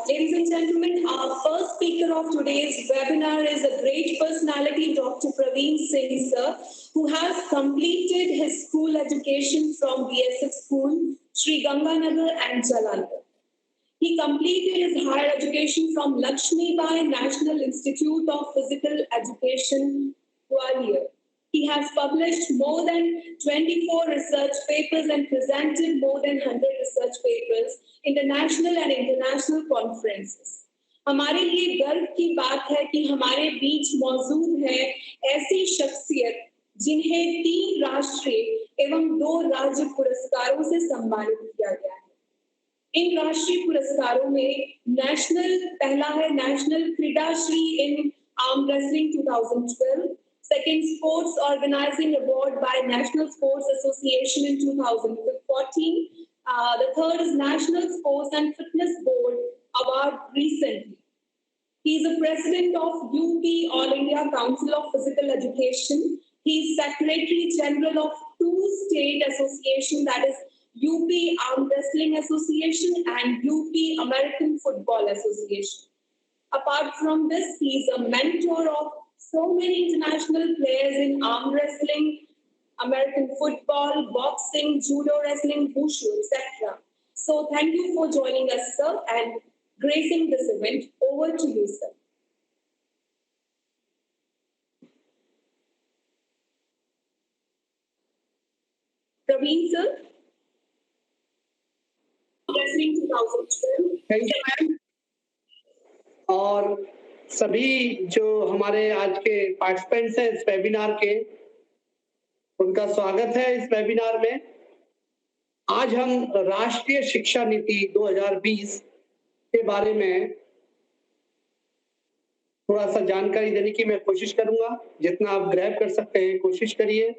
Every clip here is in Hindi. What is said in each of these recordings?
Ladies and gentlemen, our first speaker of today's webinar is a great personality, Dr. Praveen Singh, sir, who has completed his school education from BSF School, Sri Ganganagar and Jalandhar. He completed his higher education from Lakshmi Bai National Institute of Physical Education, Gwalior. He has published more than 24 research papers and presented more than 100 research papers in the national and international conferences. हमारे लिए गर्व की बात है कि हमारे बीच मौजूद है ऐसी शख्सियत जिन्हें 3 राष्ट्रीय एवं 2 राज्य पुरस्कारों से सम्मानित किया गया है। इन राष्ट्रीय पुरस्कारों में पहला है नेशनल क्रीडा श्री इन arm wrestling 2012, second Sports Organizing Award by National Sports Association in 2014. The third is National Sports and Fitness Board Award recently. He is the president of UP All India Council of Physical Education. He is Secretary General of 2 state associations, that is UP Arm Wrestling Association and UP American Football Association. Apart from this, he is a mentor of so many international players in arm wrestling, American football, boxing, judo wrestling, wushu, etc. So thank you for joining us, sir, and gracing this event. Over to you, sir. Praveen, sir. Wrestling 2012. Thank you, ma'am. और सभी जो हमारे आज के पार्टिसिपेंट्स हैं इस वेबिनार के, उनका स्वागत है इस वेबिनार में। आज हम राष्ट्रीय शिक्षा नीति 2020 के बारे में थोड़ा सा जानकारी देने की मैं कोशिश करूंगा। जितना आप ग्रैब कर सकते हैं कोशिश करिए।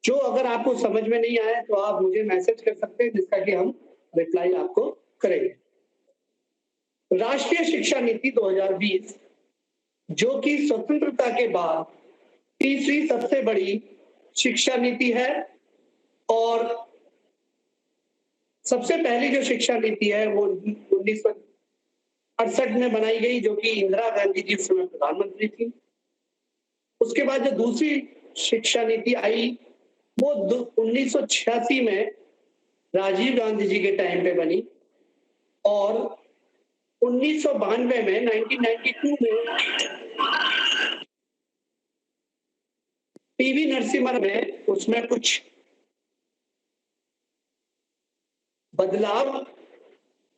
जो अगर आपको समझ में नहीं आए तो आप मुझे मैसेज कर सकते हैं, जिसका कि हम रिप्लाई आपको करेंगे। राष्ट्रीय शिक्षा नीति 2020 जो कि स्वतंत्रता के बाद तीसरी सबसे बड़ी शिक्षा नीति है और सबसे पहली जो शिक्षा नीति है वो 1968 में बनाई गई, जो कि इंदिरा गांधी जी उस समय प्रधानमंत्री थी। उसके बाद जो दूसरी शिक्षा नीति आई वो 1986 में राजीव गांधी जी के टाइम पे बनी और 1992 में 1992 में पीवी नरसिम्हा में उसमें कुछ बदलाव,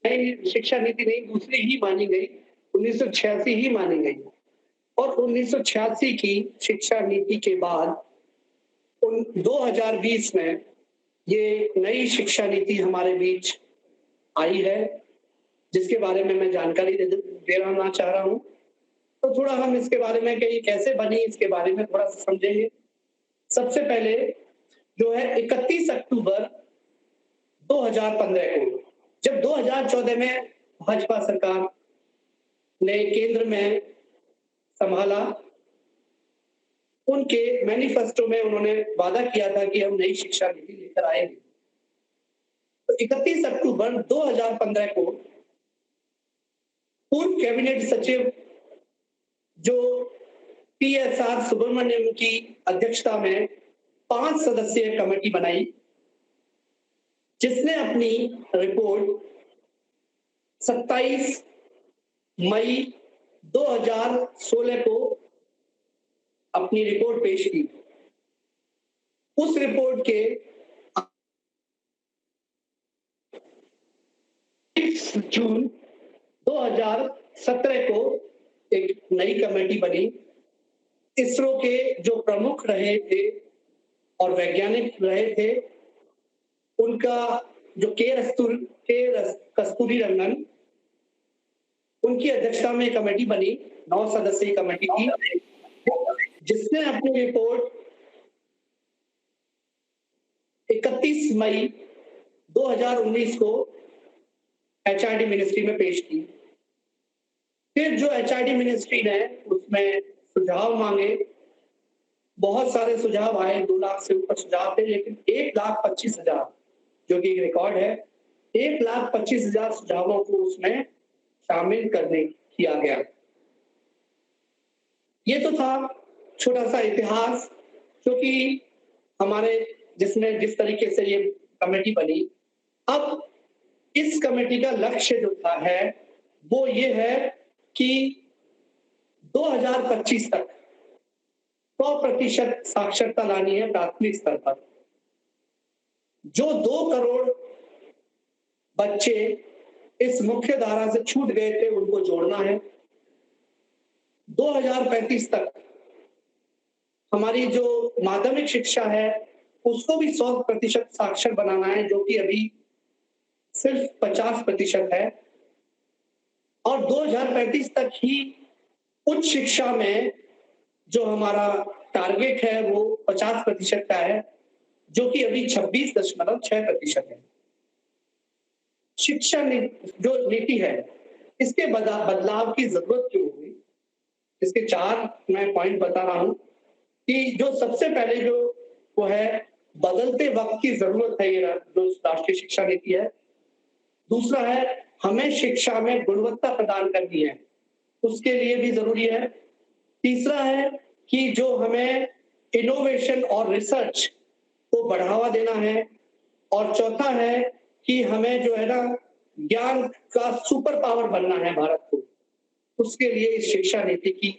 नई शिक्षा नीति नहीं, दूसरी ही मानी गई, 1986 ही मानी गई। और 1986 की शिक्षा नीति के बाद 2020 में ये नई शिक्षा नीति हमारे बीच आई है, जिसके बारे में मैं जानकारी देना चाह रहा हूं। तो थोड़ा हम इसके बारे में कि कैसे बनी, इसके बारे में थोड़ा समझेंगे। सबसे पहले जो है 31 अक्टूबर 2015 को, जब 2014 में भाजपा सरकार ने केंद्र में संभाला, उनके मैनिफेस्टो में उन्होंने वादा किया था कि हम नई शिक्षा नीति लेकर आएंगे। तो 31 अक्टूबर 2015 को पूर्व कैबिनेट सचिव जो PSR सुब्रमण्यम की अध्यक्षता में 5 सदस्यीय कमेटी बनाई, जिसने अपनी रिपोर्ट 27 मई 2016 को अपनी रिपोर्ट पेश की। उस रिपोर्ट के 6 जून 2017 को एक नई कमेटी बनी। इसरो के जो प्रमुख रहे थे और वैज्ञानिक रहे थे, उनका जो कस्तूरी रंगन, उनकी अध्यक्षता में कमेटी बनी, 9 सदस्यीय कमेटी थी, जिसने अपनी रिपोर्ट 31 मई 2019 को HRD मिनिस्ट्री में पेश की। फिर जो HRD मिनिस्ट्री ने उसमें सुझाव मांगे, बहुत सारे सुझाव आए, 2 लाख से ऊपर सुझाव थे, लेकिन 1,25,000 जो कि एक रिकॉर्ड है, 1,25,000 सुझावों को उसमें शामिल करने किया गया। ये तो था छोटा सा इतिहास, क्योंकि हमारे जिसमें जिस तरीके से ये कमेटी बनी। अब इस कमेटी का लक्ष्य जो था है वो ये है कि 2025 तक 100% साक्षरता लानी है प्राथमिक स्तर पर। जो 2 करोड़ बच्चे इस मुख्य धारा से छूट गए थे उनको जोड़ना है। 2035 तक हमारी जो माध्यमिक शिक्षा है उसको भी 100% साक्षर बनाना है, जो कि अभी सिर्फ 50% है। और 2035 तक ही उच्च शिक्षा में जो हमारा टारगेट है वो 50% का है, जो कि अभी 26.6% है। शिक्षा जो नीति है इसके बदलाव की जरूरत क्यों हुई, इसके 4 मैं पॉइंट बता रहा हूं कि जो सबसे पहले जो वो है बदलते वक्त की जरूरत है, ये जो राष्ट्रीय शिक्षा नीति है। दूसरा है हमें शिक्षा में गुणवत्ता प्रदान करनी है, उसके लिए भी जरूरी है। तीसरा है कि जो हमें इनोवेशन और रिसर्च को बढ़ावा देना है। और चौथा है कि हमें जो है ना ज्ञान का सुपर पावर बनना है भारत को, उसके लिए इस शिक्षा नीति की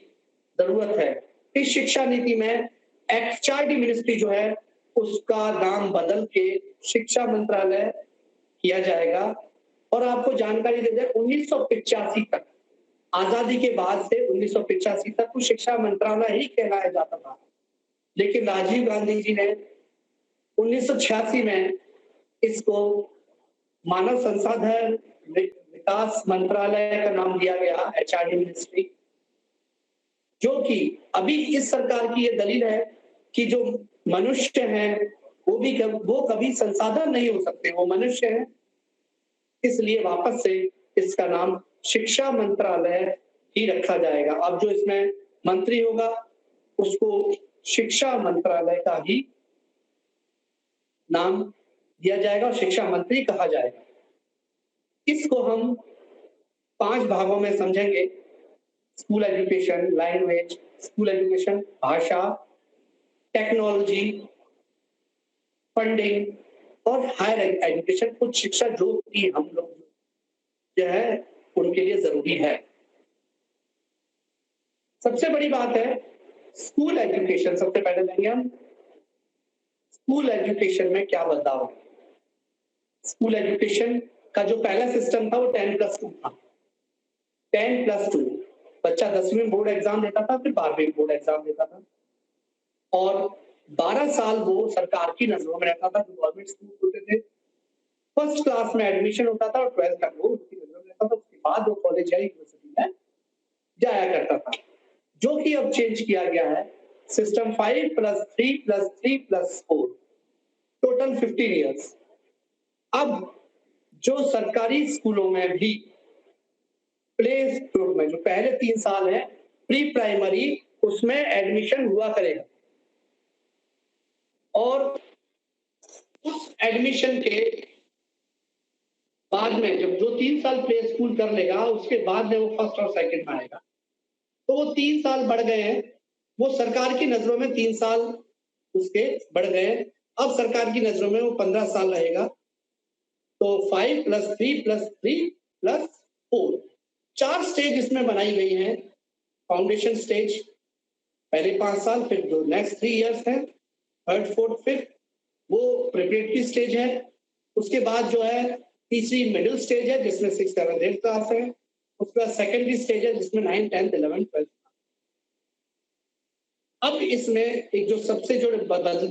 जरूरत है। इस शिक्षा नीति में एचआरडी मिनिस्ट्री जो है उसका नाम बदल के शिक्षा मंत्रालय किया जाएगा। और आपको जानकारी दे दें 1985 तक, आजादी के बाद से 1985 तक तो शिक्षा मंत्रालय ही कहलाया जाता था। लेकिन राजीव गांधी जी ने 1986 में इसको मानव संसाधन विकास मंत्रालय का नाम दिया गया, एचआरडी मिनिस्ट्री। जो कि अभी इस सरकार की ये दलील है कि जो मनुष्य हैं वो कभी संसाधन नहीं हो सकते, वो मनुष्य हैं। इसलिए वापस से इसका नाम शिक्षा मंत्रालय ही रखा जाएगा। अब जो इसमें मंत्री होगा उसको शिक्षा मंत्रालय का ही नाम दिया जाएगा और शिक्षा मंत्री कहा जाएगा। इसको हम 5 भागों में समझेंगे। School education, language, school education, भाषा, टेक्नोलॉजी, फंडिंग और हायर एजुकेशन, उच्च शिक्षा, जो कि हम लोग जो है उनके लिए जरूरी है। सबसे बड़ी बात है स्कूल एजुकेशन। सबसे पहले लेंगे हम स्कूल एजुकेशन में क्या बदलाव है। स्कूल एजुकेशन का जो पहला सिस्टम था वो 10+2 था। 10+2 बच्चा 10वीं बोर्ड एग्जाम देता था, फिर 12वीं बोर्ड एग्जाम देता था और 12 साल वो सरकार की नजरों में रहता था। जो गवर्नमेंट स्कूल होते थे, फर्स्ट क्लास में एडमिशन होता था और 12th तक वो उसकी नजरों में रहता था। उसके बाद वो कॉलेज या यूनिवर्सिटी में जाया करता था, जो कि अब चेंज किया गया है। System 5+3+3+4 total 15 years. अब जो सरकारी स्कूलों में भी प्ले ग्रुप में जो पहले 3 साल है प्री प्राइमरी, उसमें एडमिशन हुआ करेगा और उस एडमिशन के बाद में जब जो 3 साल प्ले स्कूल कर लेगा उसके बाद में वो फर्स्ट और सेकंड में आएगा। तो वो 3 साल बढ़ गए हैं, वो सरकार की नजरों में 3 साल उसके बढ़ गए। अब सरकार की नजरों में वो 15 साल रहेगा। तो 5+3+3+4 4 स्टेज इसमें बनाई गई हैं। फाउंडेशन स्टेज पहले 5 साल, फिर जो नेक्स्ट 3 इयर्स है, थर्ड, फोर्थ, फिफ्थ, वो प्रिपरेटरी स्टेज है। उसके बाद जो है तीसरी मिडिल स्टेज है जिसमें 6th 7th 8th क्लास है। उसके बाद सेकेंडरी स्टेज है जिसमें 9th 10th 11th 12th। अब इसमें एक जो सबसे जो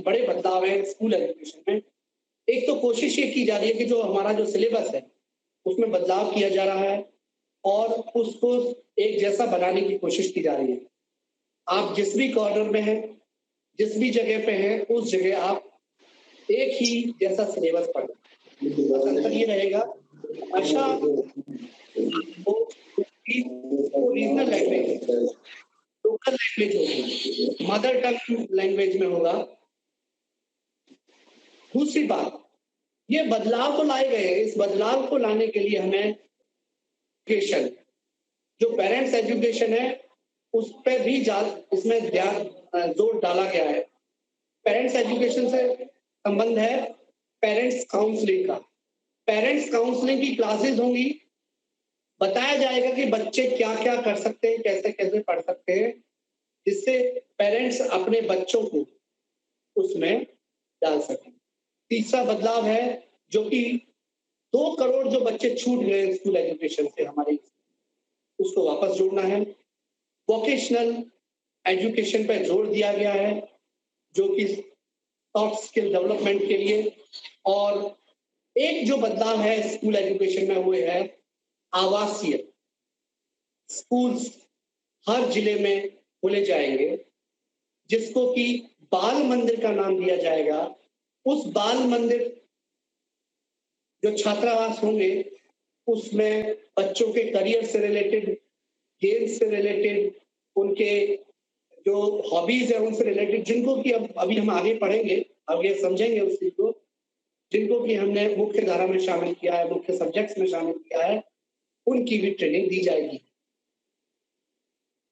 बड़े बदलाव है स्कूल एजुकेशन में, एक तो कोशिश ये की जा रही है कि जो हमारा जो सिलेबस है उसमें बदलाव किया जा रहा है और उसको एक जैसा बनाने की कोशिश की जा रही है। आप जिस भी कॉर्नर में हैं, जिस भी जगह पे हैं, उस जगह आप एक ही जैसा सिलेबस पढ़ें। अंतर ये रहेगा भाषा रीजनल लैंग्वेज, लोकल लैंग्वेज होगी, मदर टंग लैंग्वेज में होगा। दूसरी बात ये बदलाव तो लाए गए, इस बदलाव को लाने के लिए हमें एजुकेशन, जो पेरेंट्स एजुकेशन है उस पर भी इसमें जोर डाला गया है। पेरेंट्स एजुकेशन से संबंध है पेरेंट्स काउंसलिंग का। पेरेंट्स काउंसलिंग की क्लासेस होंगी, बताया जाएगा कि बच्चे क्या क्या कर सकते हैं, कैसे कैसे पढ़ सकते हैं, जिससे पेरेंट्स अपने बच्चों को उसमें डाल सकें। तीसरा बदलाव है जो कि 2 करोड़ जो बच्चे छूट गए स्कूल एजुकेशन से हमारे, उसको वापस जोड़ना है। वोकेशनल एजुकेशन पर जोर दिया गया है जो कि सॉफ्ट स्किल डेवलपमेंट के लिए। और एक जो बदलाव है स्कूल एजुकेशन में वो है आवासीय स्कूल्स हर जिले में खोले जाएंगे, जिसको कि बाल मंदिर का नाम दिया जाएगा। उस बाल मंदिर जो छात्रावास होंगे उसमें बच्चों के करियर से रिलेटेड, गेम्स से रिलेटेड, उनके जो हॉबीज है उनसे रिलेटेड, जिनको कि अब अभी हम आगे पढ़ेंगे, आगे समझेंगे उस चीज को, जिनको कि हमने मुख्य धारा में शामिल किया है, मुख्य सब्जेक्ट्स में शामिल किया है, उनकी भी ट्रेनिंग दी जाएगी।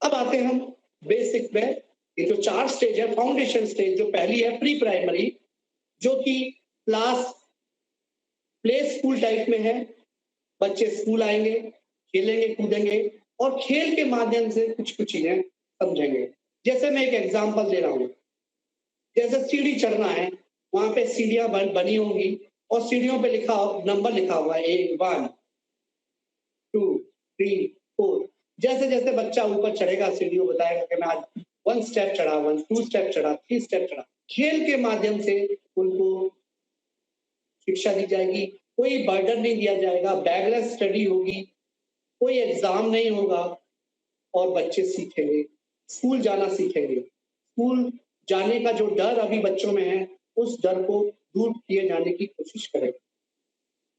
अब आते हैं हम बेसिक में। ये जो 4 स्टेज है, फाउंडेशन स्टेज जो पहली है प्री प्राइमरी, जो कि क्लास प्ले स्कूल टाइप में है। बच्चे स्कूल आएंगे, खेलेंगे कूदेंगे और खेल के माध्यम से कुछ कुछ चीजें समझेंगे। जैसे मैं एक एग्जांपल दे रहा हूँ, जैसे सीढ़ी चढ़ना है, वहां पे सीढ़ियां बनी होंगी और सीढ़ियों पे नंबर लिखा हुआ है 1 2 3 4। जैसे जैसे बच्चा ऊपर चढ़ेगा सीढ़ी, बताएगा कि मैं आज 1 स्टेप चढ़ा, 2 स्टेप चढ़ा, 3 स्टेप चढ़ा। खेल के माध्यम से उनको शिक्षा दी जाएगी, कोई बर्डन नहीं दिया जाएगा, बैगलेस स्टडी होगी, कोई एग्जाम नहीं होगा और बच्चे सीखेंगे, स्कूल जाना सीखेंगे। स्कूल जाने का जो डर अभी बच्चों में है, उस डर को दूर किए जाने की कोशिश करेंगे।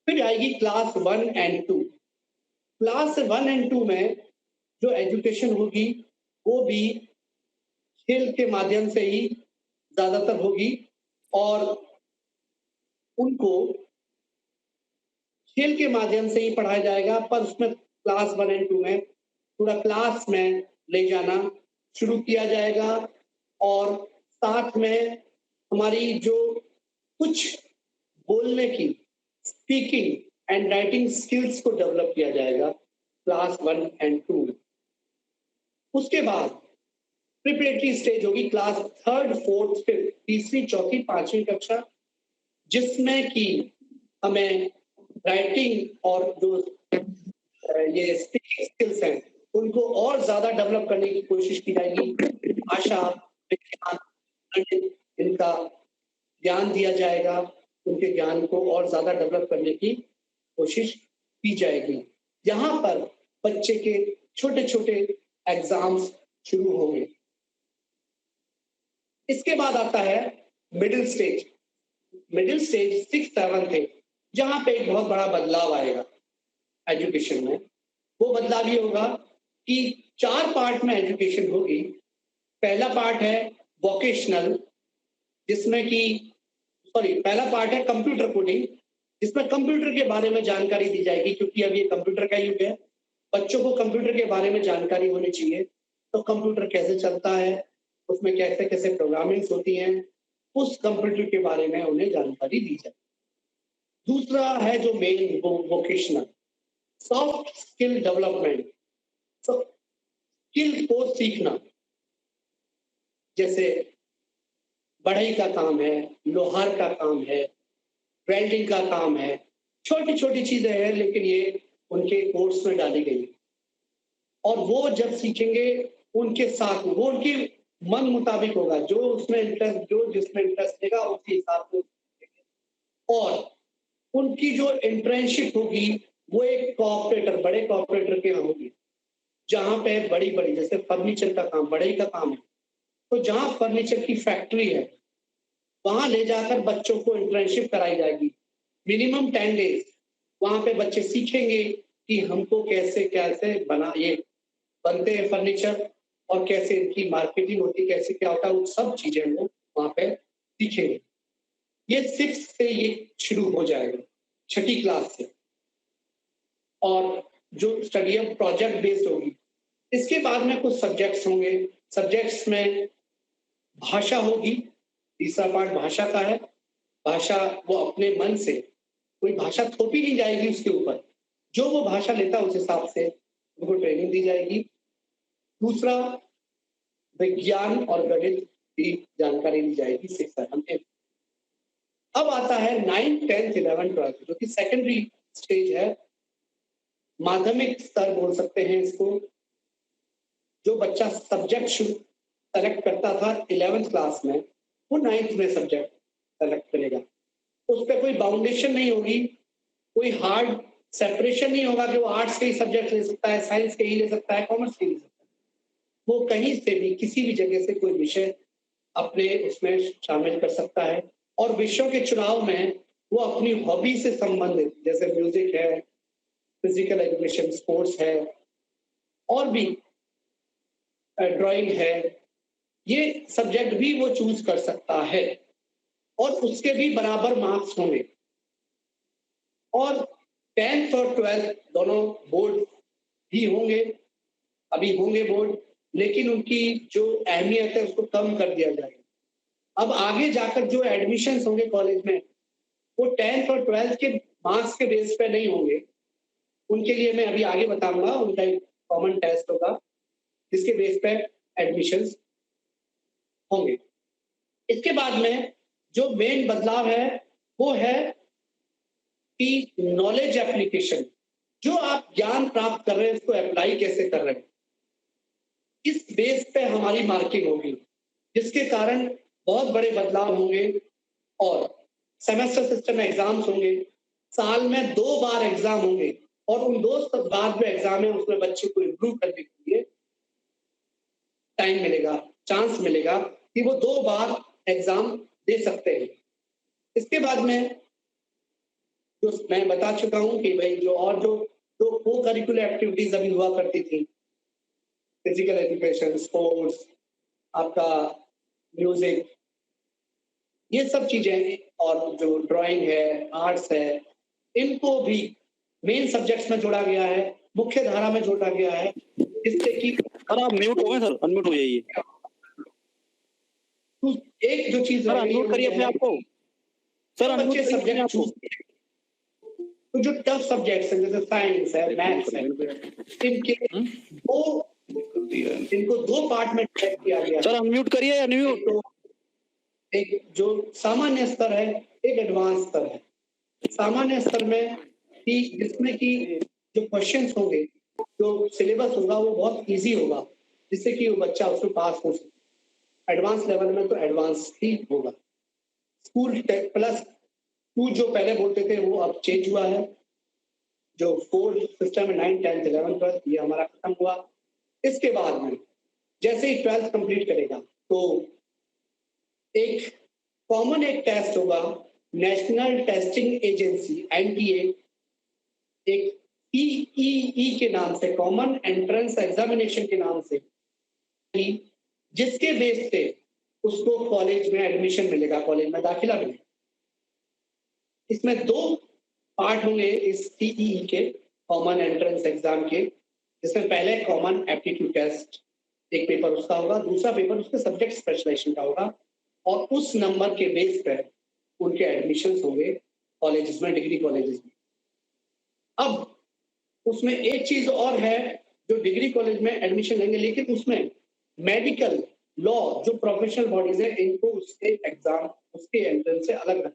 फिर आएगी क्लास 1 एंड 2। क्लास 1 एंड 2 में जो एजुकेशन होगी वो भी खेल के माध्यम से ही ज्यादातर होगी और उनको खेल के माध्यम से ही पढ़ाया जाएगा। पर उसमें क्लास 1 एंड 2 में पूरा क्लास में ले जाना शुरू किया जाएगा और साथ में हमारी जो कुछ बोलने की, स्पीकिंग एंड राइटिंग स्किल्स को डेवलप किया जाएगा क्लास 1 एंड 2। उसके बाद प्रिपरेटरी स्टेज होगी क्लास 3rd 4th 5th, तीसरी चौथी पांचवी कक्षा, जिसमें कि हमें राइटिंग और जो ये स्पीकिंग स्किल्स हैं उनको और ज्यादा डेवलप करने की कोशिश की जाएगी। भाषा, विज्ञान, इनका ज्ञान दिया जाएगा, उनके ज्ञान को और ज्यादा डेवलप करने की कोशिश की जाएगी। यहाँ पर बच्चे के छोटे छोटे एग्जाम्स शुरू होंगे। इसके बाद आता है middle stage. Middle stage 6th 7th 8th, जहां पे एक बहुत बड़ा बदलाव आएगा एजुकेशन में। वो बदलाव ये होगा कि 4 पार्ट में एजुकेशन होगी। पहला पार्ट है वोकेशनल, जिसमें कि पहला पार्ट है कंप्यूटर कोडिंग, जिसमें कंप्यूटर के बारे में जानकारी दी जाएगी, क्योंकि अब ये कंप्यूटर का युग है। बच्चों को कंप्यूटर के बारे में जानकारी होनी चाहिए। तो कंप्यूटर कैसे चलता है, उसमें कैसे कैसे प्रोग्रामिंग्स होती हैं, उस कंप्यूटर के बारे में उन्हें जानकारी दी जाए। दूसरा है जो main vocational, soft skill development, skill को सीखना, जैसे बढ़ई का काम है, लोहार का काम है, वेल्डिंग का काम है, छोटी छोटी चीजें हैं लेकिन ये उनके कोर्स में डाली गई और वो जब सीखेंगे उनके साथ वो उनकी मन मुताबिक होगा, जो उसमें इंटरेस्ट, जो जिसमें इंटरेस्ट लेगा उसी हिसाब से। और उनकी जो इंटर्नशिप होगी वो एक कोऑपरेटर, बड़े कोऑपरेटर के यहाँ होगी, जहां पे बड़ी बड़ी जैसे फर्नीचर का काम, बढ़ई का काम है, तो जहां फर्नीचर की फैक्ट्री है वहां ले जाकर बच्चों को इंटर्नशिप कराई जाएगी। मिनिमम 10 डेज वहां पे बच्चे सीखेंगे कि हमको कैसे कैसे बना ये बनते हैं फर्नीचर और कैसे इनकी मार्केटिंग होती है, कैसे क्या होता है, वो सब चीजें वो वहां पे सीखेंगे। ये 6 से ये शुरू हो जाएगा। 3 क्लास से, और जो स्टडी अब प्रोजेक्ट बेस्ड होगी। इसके बाद में कुछ सब्जेक्ट्स होंगे। सब्जेक्ट्स में भाषा होगी, तीसरा पार्ट भाषा का है। भाषा वो अपने मन से, कोई भाषा थोपी नहीं जाएगी उसके ऊपर, जो वो भाषा लेता है उस हिसाब से उनको ट्रेनिंग दी जाएगी। दूसरा, विज्ञान और गणित की जानकारी दी जाएगी 6 7 8। अब आता है 9, 10, 11, 12 जो कि सेकेंडरी स्टेज है, माध्यमिक स्तर बोल सकते हैं इसको। जो बच्चा सब्जेक्ट सेलेक्ट करता था 11th क्लास में, वो 9th में सब्जेक्ट सेलेक्ट करेगा। उस पर कोई बाउंडेशन नहीं होगी, कोई हार्ड सेपरेशन नहीं होगा कि वो आर्ट्स के ही सब्जेक्ट ले सकता है, साइंस के ही ले सकता है, कॉमर्स के ही ले सकता है। वो कहीं से भी किसी भी जगह से कोई विषय अपने उसमें शामिल कर सकता है। और विषयों के चुनाव में वो अपनी हॉबी से संबंधित, जैसे म्यूजिक है, फिजिकल एजुकेशन, स्पोर्ट्स है, और भी ड्राइंग है, ये सब्जेक्ट भी वो चूज कर सकता है, और उसके भी बराबर मार्क्स होंगे। और 10th और 12th दोनों बोर्ड भी होंगे, अभी होंगे बोर्ड, लेकिन उनकी जो अहमियत है उसको कम कर दिया जाएगा। अब आगे जाकर जो एडमिशंस होंगे कॉलेज में, वो 10th और 12th के मार्क्स के बेस पे नहीं होंगे। उनके लिए मैं अभी आगे बताऊंगा, उनका एक कॉमन टेस्ट होगा जिसके बेस पे एडमिशंस होंगे। इसके बाद में जो मेन बदलाव है वो है कि नॉलेज एप्लीकेशन, जो आप ज्ञान प्राप्त कर रहे हैं उसको अप्लाई कैसे कर रहे हैं, इस बेस पे हमारी मार्किंग होगी, जिसके कारण बहुत बड़े बदलाव होंगे। और सेमेस्टर सिस्टम में एग्जाम्स होंगे, साल में 2 बार एग्जाम होंगे, और उन 2 बार जो एग्जाम है उसमें बच्चे को इम्प्रूव करने के लिए टाइम मिलेगा, चांस मिलेगा कि वो 2 बार एग्जाम दे सकते हैं। इसके बाद में जो मैं बता चुका हूं कि भाई जो को करिकुलर एक्टिविटीज अभी हुआ करती थी, फिजिकल एजुकेशन, स्पोर्ट्स, आपका म्यूजिक, ये सब चीजें, और जो ड्राइंग है, आर्ट्स है, इनको भी मेन सब्जेक्ट्स में जोड़ा गया है, मुख्य धारा में जोड़ा गया है, जिससे कि सर आप म्यूट हो गए सर, अनम्यूट हो जाइए एक जो चीज सर, अनम्यूट करिए अपने आप को सर, बच्चे अनम्यूट करिए अपने आप सब्जेक्ट को। चूज, तो जो टफ सब्जेक्ट्स हैं जैसे साइंस है, मैथ्स है, इनको 2 पार्ट में डिवाइड किया गया सर अनम्यूट करिए, अनम्यूट। तो एक जो सामान्य स्तर है, एक एडवांस स्तर है। सामान्य स्तर में कि जिसमें कि जो क्वेश्चंस होंगे, जो सिलेबस होगा वो बहुत इजी होगा, जिससे कि वो बच्चा उसमें पास हो सके। एडवांस लेवल में तो एडवांस ही होगा। स्कूल प्लस 2 जो पहले बोलते थे वो अब चेंज हुआ है। जो 4 सिस्टम है 9, 10, 11, 12 ये हमारा खत्म हुआ। इसके बाद में जैसे ही 12th कंप्लीट करेगा तो एक कॉमन एक टेस्ट होगा, नेशनल टेस्टिंग एजेंसी एनटीए, एक सीईई के नाम से, कॉमन एंट्रेंस एग्जामिनेशन के नाम से, जिसके बेस पे उसको कॉलेज में एडमिशन मिलेगा, कॉलेज में दाखिला मिलेगा। इसमें 2 पार्ट होंगे इस सीईई के, कॉमन एंट्रेंस एग्जाम के, जिसमें पहले कॉमन एप्टीट्यूड टेस्ट एक पेपर उसका होगा, दूसरा पेपर उसके सब्जेक्ट स्पेशलाइजेशन का होगा, और उस नंबर के बेस पर उनके एडमिशंस होंगे कॉलेजेस में, डिग्री कॉलेजेस में। अब उसमें एक चीज और है, जो डिग्री कॉलेज में एडमिशन लेंगे, लेकिन उसमें मेडिकल, लॉ, जो प्रोफेशनल बॉडीज है, इनको उसके एग्जाम, उसके एंट्रेंस से अलग रखना।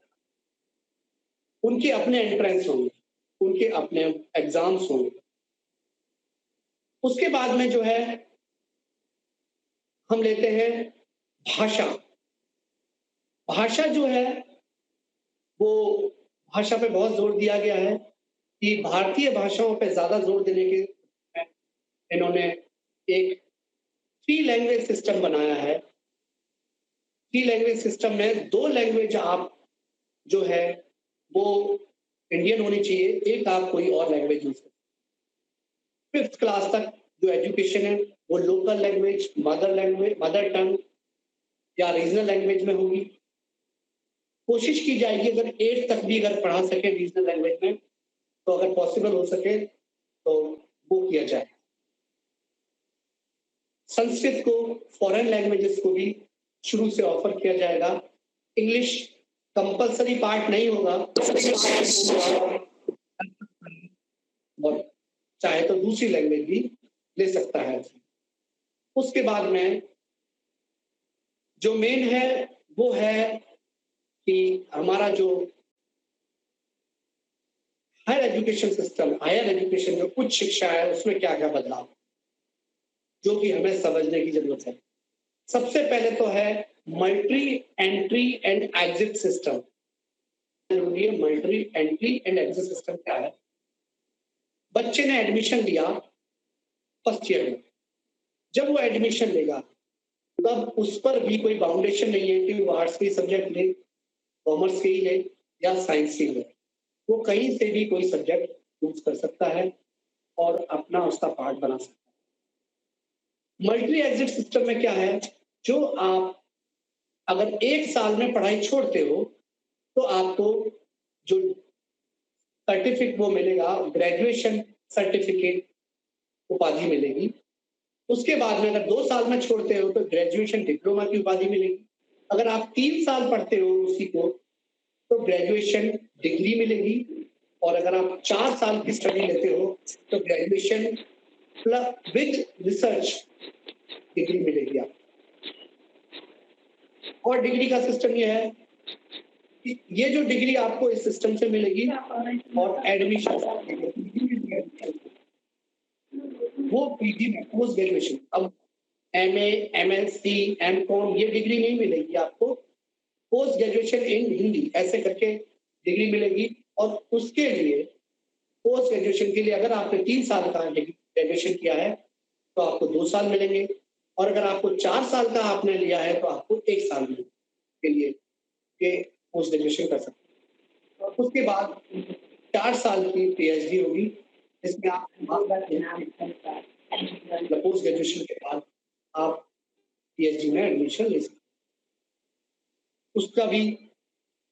उनके अपने एंट्रेंस होंगे, उनके अपने एग्जाम्स होंगे। उसके बाद में जो है हम लेते हैं भाषा। भाषा जो है वो, भाषा पे बहुत जोर दिया गया है कि भारतीय भाषाओं पे ज्यादा जोर देने के इन्होंने एक 3 लैंग्वेज सिस्टम बनाया है। 3 लैंग्वेज सिस्टम में 2 लैंग्वेज आप जो है वो इंडियन होनी चाहिए, एक आप कोई और लैंग्वेज यूज करें। 5th क्लास तक जो एजुकेशन है वो लोकल लैंग्वेज, मदर टंग या रीजनल लैंग्वेज में होगी। कोशिश की जाएगी अगर 8th तक भी अगर पढ़ा सके रीजनल लैंग्वेज में, तो अगर पॉसिबल हो सके तो वो किया जाए। संस्कृत को, फॉरेन लैंग्वेजेस को भी शुरू से ऑफर किया जाएगा। इंग्लिश कंपलसरी पार्ट नहीं होगा और चाहे तो दूसरी लैंग्वेज भी ले सकता है। उसके बाद में जो मेन है वो है कि हमारा जो higher education system, higher education जो उच्च शिक्षा है, उसमें क्या क्या बदलाव जो कि हमें समझने की जरूरत है। सबसे पहले तो है multi entry and exit system. Multi entry and exit system क्या है? बच्चे ने एडमिशन लिया फर्स्ट ईयर में, जब वो एडमिशन लेगा तब उस पर भी कोई बाउंडेशन नहीं है कि वो आर्ट्स के सब्जेक्ट ले, कॉमर्स के ही ले या साइंस के ले। वो कहीं से भी कोई सब्जेक्ट चूज कर सकता है और अपना उसका पार्ट बना सकता है। मल्टी एग्जिट सिस्टम में क्या है, जो आप अगर एक साल में पढ़ाई छोड़ते हो तो आपको जो सर्टिफिकेट वो मिलेगा, ग्रेजुएशन सर्टिफिकेट उपाधि मिलेगी। उसके बाद में अगर 2 साल में छोड़ते हो तो ग्रेजुएशन डिप्लोमा की उपाधि मिलेगी। अगर आप 3 साल पढ़ते हो उसी को तो ग्रेजुएशन डिग्री मिलेगी। और अगर आप 4 साल की स्टडी लेते हो तो graduation plus with research degree मिलेगी आपको। और डिग्री का सिस्टम ये है कि ये जो डिग्री आपको इस सिस्टम से मिलेगी और एडमिशन वो पीजी में पोस्ट ग्रेजुएशन, अब एमए, एमएससी, एमकॉम ये डिग्री नहीं मिलेगी आपको, पोस्ट ग्रेजुएशन इन हिंदी ऐसे करके डिग्री मिलेगी। और उसके लिए पोस्ट ग्रेजुएशन के लिए अगर आपने 3 साल का ग्रेजुएशन किया है तो आपको 2 साल मिलेंगे, और अगर आपको 4 साल का आपने लिया है तो आपको 1 साल के लिए ये पोस्ट ग्रेजुएशन कर सकते हैं। और उसके बाद 4 साल की पीएचडी होगी, इसमें आप पोस्ट ग्रेजुएशन के बाद आप पीएचडी में एडमिशन ले सकते हैं। उसका भी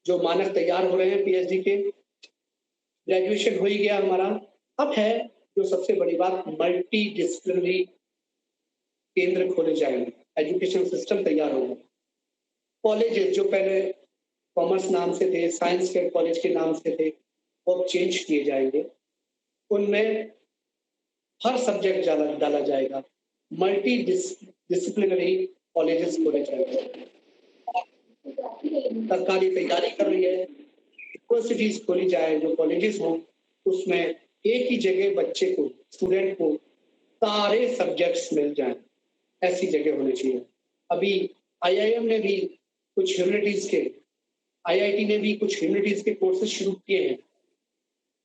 जो मानक तैयार हो रहे हैं पीएचडी के, ग्रेजुएशन हो ही गया हमारा। अब है जो सबसे बड़ी बात, मल्टी डिसिप्लिनरी केंद्र खोले जाएंगे, एजुकेशन सिस्टम तैयार होगा। कॉलेजेस जो पहले कॉमर्स नाम से थे, साइंस के कॉलेज के नाम से थे, वो अब चेंज किए जाएंगे। उनमें हर सब्जेक्ट डाला जाएगा, मल्टी डिसिप्लिनरी कॉलेजेस खोले जाएंगे। सरकारी तैयारी कर रही है, यूनिवर्सिटीज खोली जाए, जो कॉलेजेस हों उसमें एक ही जगह बच्चे को, स्टूडेंट को सारे सब्जेक्ट्स मिल जाएं, ऐसी जगह होनी चाहिए। अभी आईआईएम ने भी कुछ ह्यूमैनिटीज के, आईआईटी ने भी कुछ ह्यूमैनिटीज के कोर्सेज शुरू किए हैं।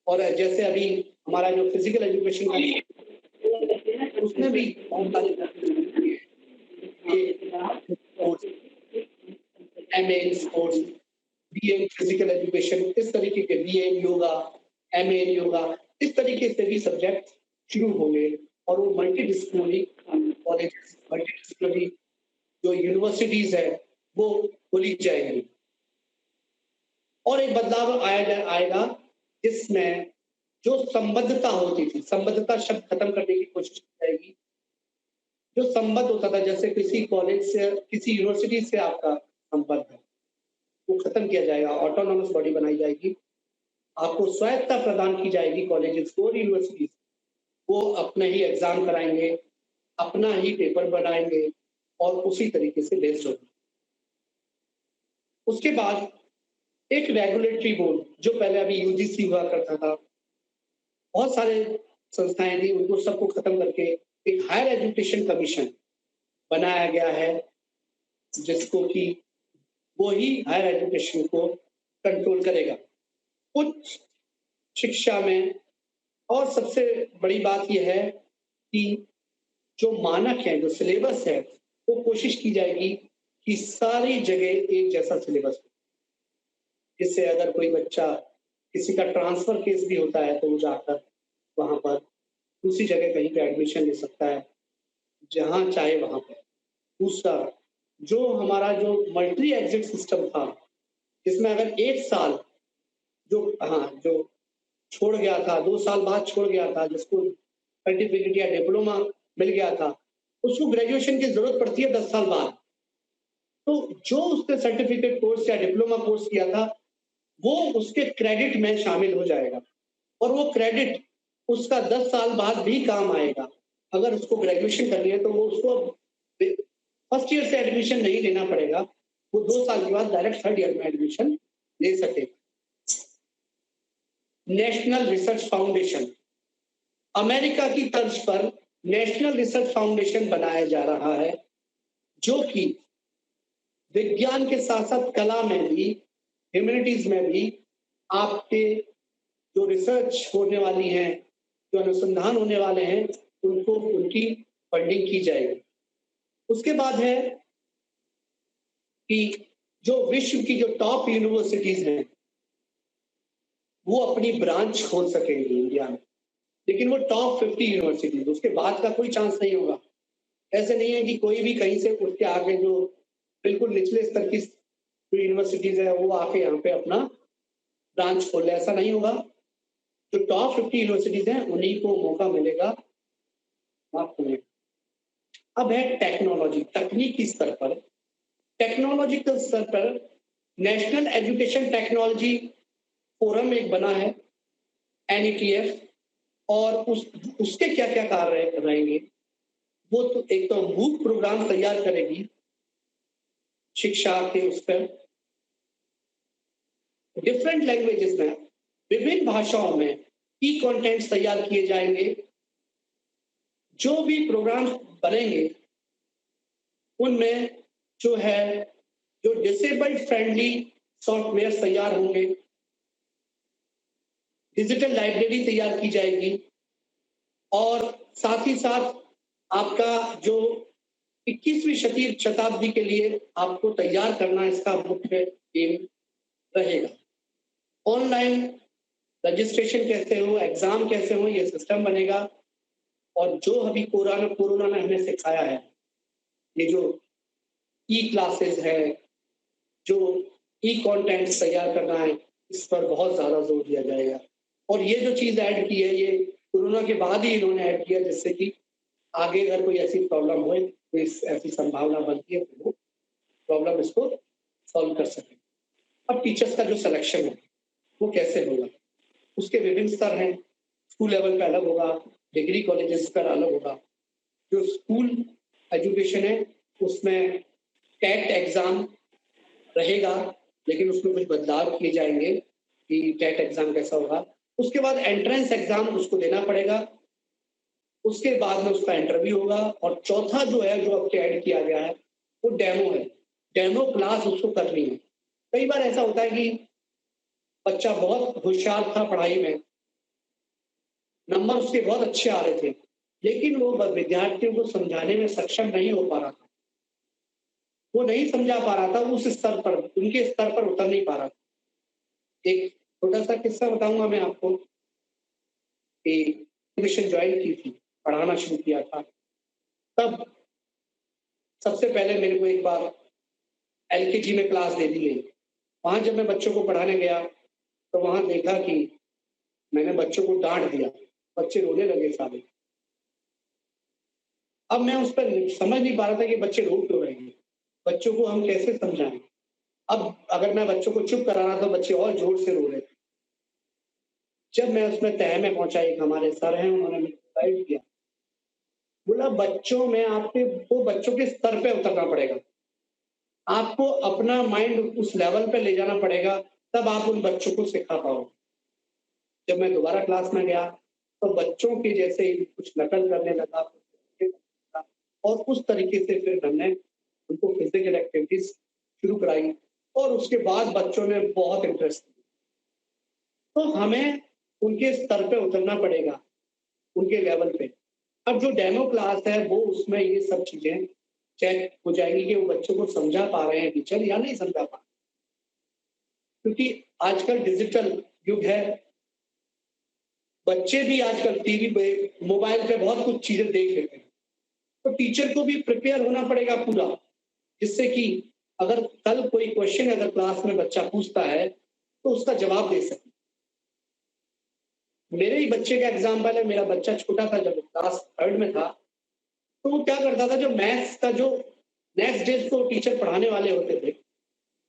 और जैसे अभी हमारा जो फिजिकल एजुकेशन का उसमें भी MA in sports, BA in physical education, इस तरीके के बीए इन योगा, एमए इन योगा, इस तरीके से भी सब्जेक्ट शुरू होंगे। और वो multi disciplinary colleges, multi disciplinary जो यूनिवर्सिटीज है वो खोली जाएंगी। और एक बदलाव आएगा जिसमें जो संबद्धता होती थी, संबद्धता शब्द खत्म करने की कोशिश की जाएगी। जो संबद्ध होता था, जैसे किसी कॉलेज से, किसी यूनिवर्सिटी से आपका संबद्ध है, वो खत्म किया जाएगा। ऑटोनॉमस बॉडी बनाई जाएगी, आपको स्वायत्तता प्रदान की जाएगी कॉलेजेस को और यूनिवर्सिटीज। वो अपने ही एग्जाम कराएंगे, अपना ही पेपर बनाएंगे और उसी तरीके से बेस्ड होगा। उसके बाद एक रेगुलेटरी बोर्ड, जो पहले अभी यूजीसी हुआ करता था, बहुत सारे संस्थाएं थी, उनको सबको खत्म करके एक हायर एजुकेशन कमीशन बनाया गया है, जिसको कि वो ही हायर एजुकेशन को कंट्रोल करेगा उच्च शिक्षा में। और सबसे बड़ी बात यह है कि जो मानक है, जो सिलेबस है, वो कोशिश की जाएगी कि सारी जगह एक जैसा सिलेबस हो, जिससे अगर कोई बच्चा, किसी का ट्रांसफर केस भी होता है तो वो जाकर वहां पर दूसरी जगह कहीं पे एडमिशन ले सकता है, जहां चाहे वहां पर। दूसरा, जो हमारा जो मल्टी एग्जिट सिस्टम था, जिसमें अगर 1 साल जो छोड़ गया था, 2 साल बाद छोड़ गया था, जिसको सर्टिफिकेट या डिप्लोमा मिल गया था, उसको ग्रेजुएशन की जरूरत पड़ती है 10 साल बाद। तो जो उसने सर्टिफिकेट कोर्स या डिप्लोमा कोर्स किया था, वो उसके क्रेडिट में शामिल हो जाएगा और वो क्रेडिट उसका 10 साल बाद भी काम आएगा। अगर उसको ग्रेजुएशन करनी है तो वो उसको फर्स्ट ईयर से एडमिशन नहीं लेना पड़ेगा, वो 2 साल के बाद डायरेक्ट थर्ड ईयर में एडमिशन ले सकेगा। नेशनल रिसर्च फाउंडेशन, अमेरिका की तर्ज पर नेशनल रिसर्च फाउंडेशन बनाया जा रहा है, जो कि विज्ञान के साथ साथ कला में भी, ह्यूमैनिटीज में भी आपके जो रिसर्च होने वाली है, जो अनुसंधान होने वाले हैं, उनको उनकी फंडिंग की जाएगी। उसके बाद है कि जो विश्व की जो टॉप यूनिवर्सिटीज हैं, वो अपनी ब्रांच खोल सकेंगे इंडिया में, लेकिन वो टॉप 50 यूनिवर्सिटीज, उसके बाद का कोई चांस नहीं होगा। ऐसे नहीं है कि कोई भी कहीं से उठ के आके जो बिल्कुल निचले स्तर की जो यूनिवर्सिटीज है वो आके यहाँ पे अपना ब्रांच खोले, ऐसा नहीं होगा। जो टॉप 50 यूनिवर्सिटीज हैं उन्हीं को मौका मिलेगा आप खोलने। अब है टेक्नोलॉजी, तकनीकी स्तर पर, टेक्नोलॉजिकल स्तर पर नेशनल एजुकेशन टेक्नोलॉजी फोरम एक बना है, NETF, और उसके क्या क्या कार्य रहेंगे, वो तो एक तो मूक प्रोग्राम तैयार करेगी शिक्षा के उस पर, डिफरेंट लैंग्वेजेस में, विभिन्न भाषाओं में ई कंटेंट्स तैयार किए जाएंगे। जो भी प्रोग्राम बनेंगे उनमें जो है जो डिसेबल्ड फ्रेंडली सॉफ्टवेयर तैयार होंगे, डिजिटल लाइब्रेरी तैयार की जाएगी, और साथ ही साथ आपका जो 21वीं शताब्दी के लिए आपको तैयार करना इसका मुख्य एम रहेगा। ऑनलाइन रजिस्ट्रेशन कैसे हो, एग्जाम कैसे हो, ये सिस्टम बनेगा। और जो अभी कोरोना ने हमें सिखाया है, ये जो ई क्लासेस है, जो ई कंटेंट तैयार करना है, इस पर बहुत ज्यादा जोर दिया जाएगा। और ये जो चीज ऐड की है, ये कोरोना के बाद ही इन्होंने ऐड किया, जिससे कि आगे अगर कोई ऐसी प्रॉब्लम हो, कोई ऐसी संभावना बनती है तो वो प्रॉब्लम इसको सॉल्व कर सके। अब टीचर्स का जो सिलेक्शन है वो कैसे होगा, उसके विभिन्न स्तर हैं। स्कूल लेवल पे अलग होगा, डिग्री कॉलेजेस पर अलग होगा। जो स्कूल एजुकेशन है उसमें टेट एग्जाम रहेगा, लेकिन उसमें कुछ बदलाव किए जाएंगे कि टेट एग्जाम कैसा होगा। उसके बाद एंट्रेंस एग्जाम उसको देना पड़ेगा, उसके बाद में उसका इंटरव्यू होगा। और चौथा जो है, जो अब ऐड किया गया है, वो डेमो है, डेमो क्लास उसको करनी है। कई बार ऐसा होता है कि बच्चा बहुत होशियार था पढ़ाई में, नंबर उसके बहुत अच्छे आ रहे थे, लेकिन वो विद्यार्थियों को समझाने में सक्षम नहीं हो पा रहा था, वो नहीं समझा पा रहा था, उस स्तर पर, उनके स्तर पर उतर नहीं पा रहा था। एक छोटा सा किस्सा बताऊंगा मैं आपको कि ट्यूशन ज्वाइन की थी, पढ़ाना शुरू किया था, तब सबसे पहले मेरे को एक बार LKG में क्लास दे दी गई। वहां जब मैं बच्चों को पढ़ाने गया तो वहां देखा कि मैंने बच्चों को डांट दिया, बच्चे रोने लगे सारे। अब मैं उस पर समझ नहीं पा रहा था कि बच्चे रो क्यों रहे हैं, बच्चों को हम कैसे समझाएं। अब अगर मैं बच्चों को चुप करा रहा तो बच्चे और जोर से रो रहे थे। जब मैं उसमें तह में पहुंचा, एक हमारे सर हैं, उन्होंने गाइड किया, बोला बच्चों में आपके वो बच्चों के स्तर पे उतरना पड़ेगा, आपको अपना माइंड उस लेवल पे ले जाना पड़ेगा, तब आप उन बच्चों को सिखा पाओगे। जब मैं दोबारा क्लास में गया तो बच्चों के जैसे ही कुछ नकल करने लगा, और उस तरीके से फिर हमने उनको फिजिकल एक्टिविटीज शुरू कराई, और उसके बाद बच्चों ने बहुत इंटरेस्ट लिया। तो हमें उनके स्तर पे उतरना पड़ेगा, उनके लेवल पे। अब जो डेमो क्लास है वो उसमें ये सब चीजें चेक हो जाएगी कि वो बच्चों को समझा पा रहे हैं टीचर या नहीं समझा पा रहे, क्योंकि आजकल डिजिटल युग है। बच्चे भी आजकल टीवी पे, मोबाइल पे बहुत कुछ चीजें देख लेते हैं, तो टीचर को भी प्रिपेयर होना पड़ेगा पूरा, जिससे कि अगर कल कोई क्वेश्चन अगर क्लास में बच्चा पूछता है तो उसका जवाब दे सके। मेरे ही बच्चे का एग्जाम्पल है। मेरा बच्चा छोटा था, जब क्लास 3rd में था, तो वो क्या करता था, जो मैथ्स का जो नेक्स्ट डे को टीचर पढ़ाने वाले होते थे,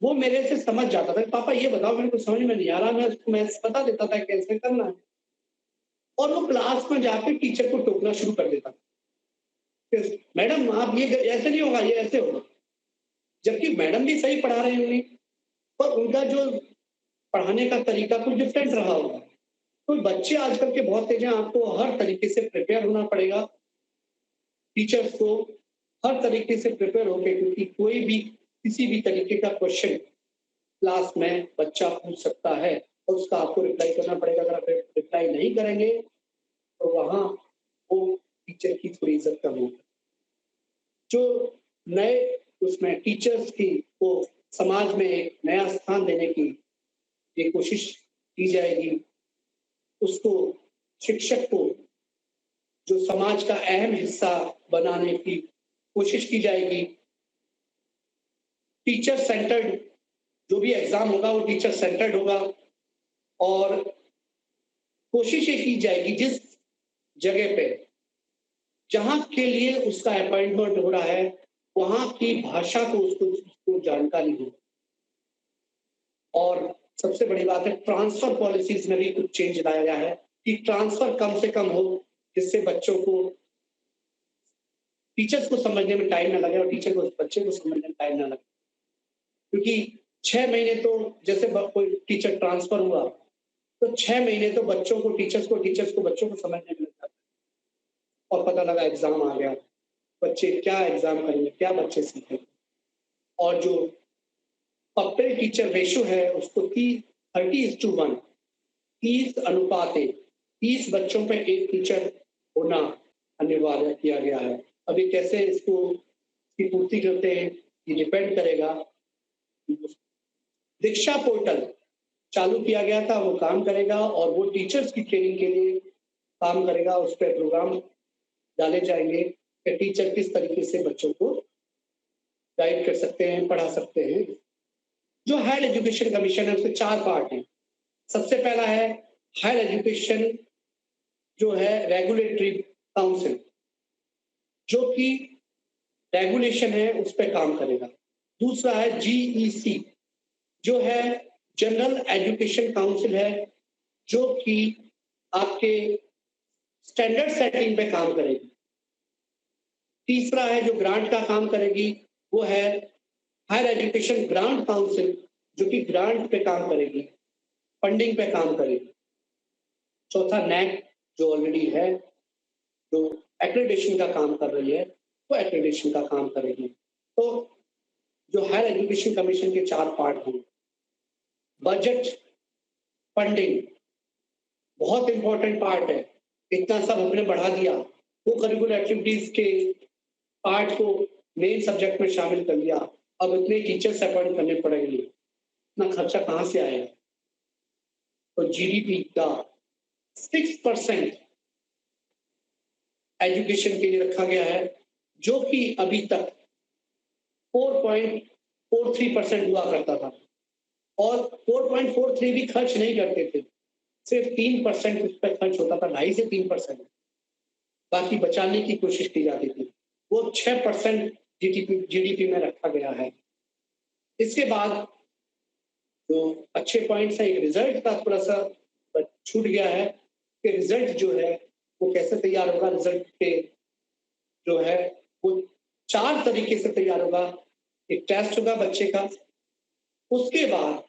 वो मेरे से समझ जाता था, पापा ये बताओ, मेरे को समझ में नहीं आ रहा। मैं उसको मैथ्स बता देता था कैसे करना है, और वो क्लास में जाकर टीचर को टोकना शुरू कर देता था, मैडम आप ये ऐसे नहीं होगा, ये ऐसे होगा। जबकि मैडम भी सही पढ़ा रहे होंगे, पर उनका जो पढ़ाने का तरीका कुछ डिफरेंट रहा होगा। तो बच्चे आजकल के बहुत तेज हैं, आपको हर तरीके से प्रिपेयर होना पड़ेगा। टीचर्स को हर तरीके से प्रिपेयर होके, क्योंकि कोई भी किसी भी तरीके का क्वेश्चन क्लास में बच्चा पूछ सकता है, और उसका आपको रिप्लाई करना पड़ेगा। अगर आप रिप्लाई नहीं करेंगे तो वहां वो टीचर की थोड़ी इज्जत कम होगी। जो नए उसमें टीचर्स की को समाज में एक नया स्थान देने की ये कोशिश की जाएगी। उसको, शिक्षक को जो समाज का अहम हिस्सा बनाने की कोशिश की जाएगी। टीचर सेंटर्ड जो भी एग्जाम होगा वो टीचर सेंटर्ड होगा, और कोशिश ये की जाएगी जिस जगह पे जहां के लिए उसका अपॉइंटमेंट हो रहा है वहां की भाषा को उसको जानकारी हो। और सबसे बड़ी बात है, ट्रांसफर पॉलिसीज में भी कुछ चेंज लाया गया है कि ट्रांसफर कम से कम हो, जिससे बच्चों को, टीचर्स को समझने में टाइम ना लगे और टीचर को बच्चे को समझने में टाइम ना लगे। क्योंकि 6 महीने तो जैसे कोई टीचर ट्रांसफर हुआ तो 6 महीने तो बच्चों को टीचर्स को बच्चों को समझने में लगता है, और पता लगा एग्जाम आ गया, बच्चे क्या एग्जाम करेंगे, क्या बच्चे सीखेंगे। और जो पप्पल टीचर रेशो है उसको 30:1 30 बच्चों पे एक टीचर होना अनिवार्य किया गया है। अभी कैसे इसको की पूर्ति करते हैं ये डिपेंड करेगा। दीक्षा पोर्टल चालू किया गया था, वो काम करेगा, और वो टीचर्स की ट्रेनिंग के लिए काम करेगा। उस पर प्रोग्राम डाले जाएंगे कि टीचर किस तरीके से बच्चों को गाइड कर सकते हैं, पढ़ा सकते हैं। जो हायर एजुकेशन कमीशन है उसके 4 पार्ट हैं। सबसे पहला है हायर एजुकेशन जो है रेगुलेटरी काउंसिल, जो कि रेगुलेशन है उस पर काम करेगा। दूसरा है जीईसी, जो है जनरल एजुकेशन काउंसिल है, जो कि आपके स्टैंडर्ड सेटिंग पे काम करेगी। तीसरा है जो ग्रांट का काम करेगी, वो है हायर एजुकेशन ग्रांट काउंसिल, जो कि ग्रांट पे काम करेगी, फंडिंग पे काम करेगी। चौथा नैक, जो ऑलरेडी है, जो एक्रेडिटेशन का काम कर रही है, वो एक्रेडिटेशन का काम करेगी। तो जो हायर एजुकेशन कमीशन के 4 पार्ट हैं। बजट, फंडिंग बहुत इंपॉर्टेंट पार्ट है। इतना सब हमने बढ़ा दिया, वो करिकुलर एक्टिविटीज के पार्ट को मेन सब्जेक्ट में शामिल कर लिया, अब इतने टीचर्स अपॉइंट करने पड़ेंगे, इतना खर्चा कहाँ से आएगा? तो जीडीपी का 6% एजुकेशन के लिए रखा गया है, जो कि अभी तक 4.43% हुआ करता था, और 4.43 भी खर्च नहीं करते थे, सिर्फ 3% उस पर खर्च होता था, 2.5 से 3%, बाकी बचाने की कोशिश की जाती थी। वो 6% जीडीपी में रखा गया है। इसके बाद जो अच्छे पॉइंट्स है, एक रिजल्ट का थोड़ा सा छूट गया है कि रिजल्ट जो है वो कैसे तैयार होगा। रिजल्ट पे जो है वो 4 तरीके से तैयार होगा। एक टेस्ट होगा बच्चे का, उसके बाद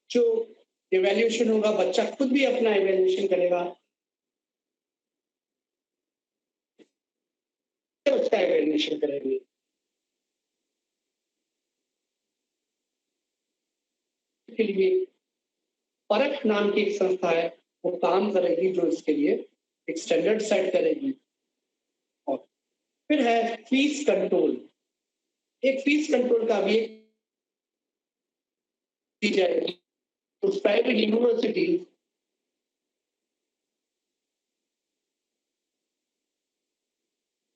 जो इवैल्यूएशन होगा, बच्चा खुद भी अपना इवैल्यूएशन करेगा, बच्चा इवैल्यूएशन करेंगे। के लिए परख नाम की एक संस्था है, वो काम करेगी, जो इसके लिए एक स्टैंडर्ड सेट करेगी। और फिर है फीस कंट्रोल। एक फीस कंट्रोल का भी की जाएगी। तो प्राइवेट यूनिवर्सिटी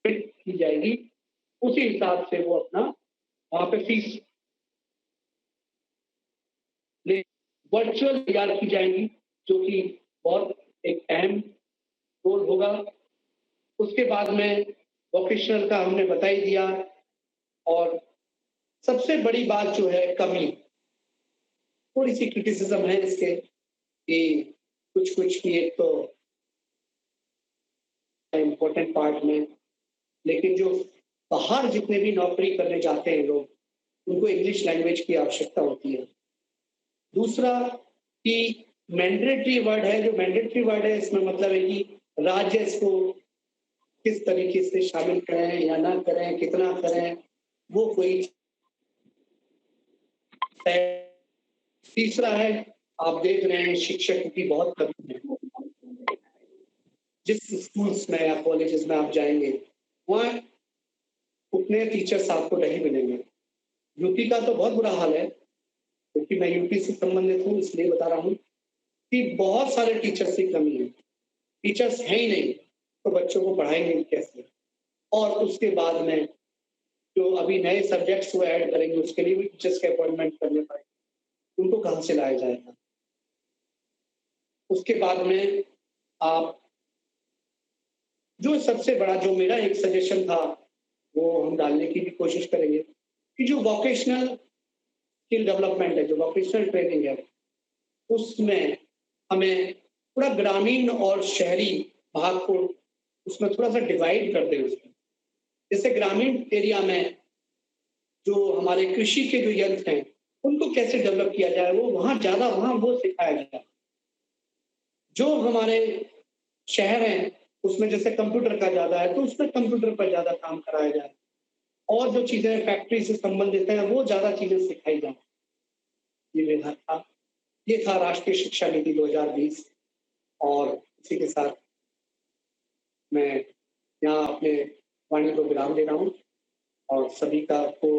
की जाएगी, उसी हिसाब से वो अपना वहां पे फीस वर्चुअल तैयार की जाएंगी, जो कि बहुत एक अहम रोल होगा। उसके बाद में वोकेशनल का हमने बता ही दिया। और सबसे बड़ी बात जो है कमी, थोड़ी सी क्रिटिसिज्म है इसके कि कुछ की एक तो इम्पोर्टेंट पार्ट में, लेकिन जो बाहर जितने भी नौकरी करने जाते हैं लोग, उनको इंग्लिश लैंग्वेज की आवश्यकता होती है। दूसरा कि मैंडेटरी वर्ड है, जो मैंडेटरी वर्ड है इसमें मतलब है कि राज्य इसको किस तरीके से शामिल करें या ना करें, कितना करें, वो कोई तय। तीसरा है, आप देख रहे हैं शिक्षक की बहुत कमी है। जिस स्कूल्स में या कॉलेजेस में आप जाएंगे वहाँ उतने टीचर्स आपको नहीं मिलेंगे। यूपी का तो बहुत बुरा हाल है, क्योंकि मैं यूपी से संबंधित हूँ इसलिए बता रहा हूँ कि बहुत सारे टीचर्स की कमी है। टीचर्स है ही नहीं तो बच्चों को पढ़ाएंगे कैसे। और उसके बाद में जो अभी नए सब्जेक्ट्स वो ऐड करेंगे उसके लिए भी टीचर्स के अपॉइंटमेंट करने पड़ेंगे, उनको कहाँ से लाया जाएगा। उसके बाद में आप जो सबसे बड़ा जो मेरा एक सजेशन था वो हम डालने की भी कोशिश करेंगे कि जो वोकेशनल स्किल डेवलपमेंट है, जो वोकेशनल ट्रेनिंग है, उसमें हमें थोड़ा ग्रामीण और शहरी भाग को उसमें थोड़ा सा डिवाइड कर दें उसमें। जैसे ग्रामीण एरिया में जो हमारे कृषि के जो यंत्र हैं उनको कैसे डेवलप किया जाए, वो वहाँ वो सिखाया जाए। जो हमारे शहर हैं उसमें जैसे कंप्यूटर का ज्यादा है तो उसमें कंप्यूटर पर ज्यादा काम कराया जाए, और जो चीजें फैक्ट्री से संबंधित हैं वो ज्यादा चीजें सिखाई जाए। ये था राष्ट्रीय शिक्षा नीति 2020। और इसी के साथ मैं यहाँ अपने वाणी को विराम दे रहा हूँ और सभी का को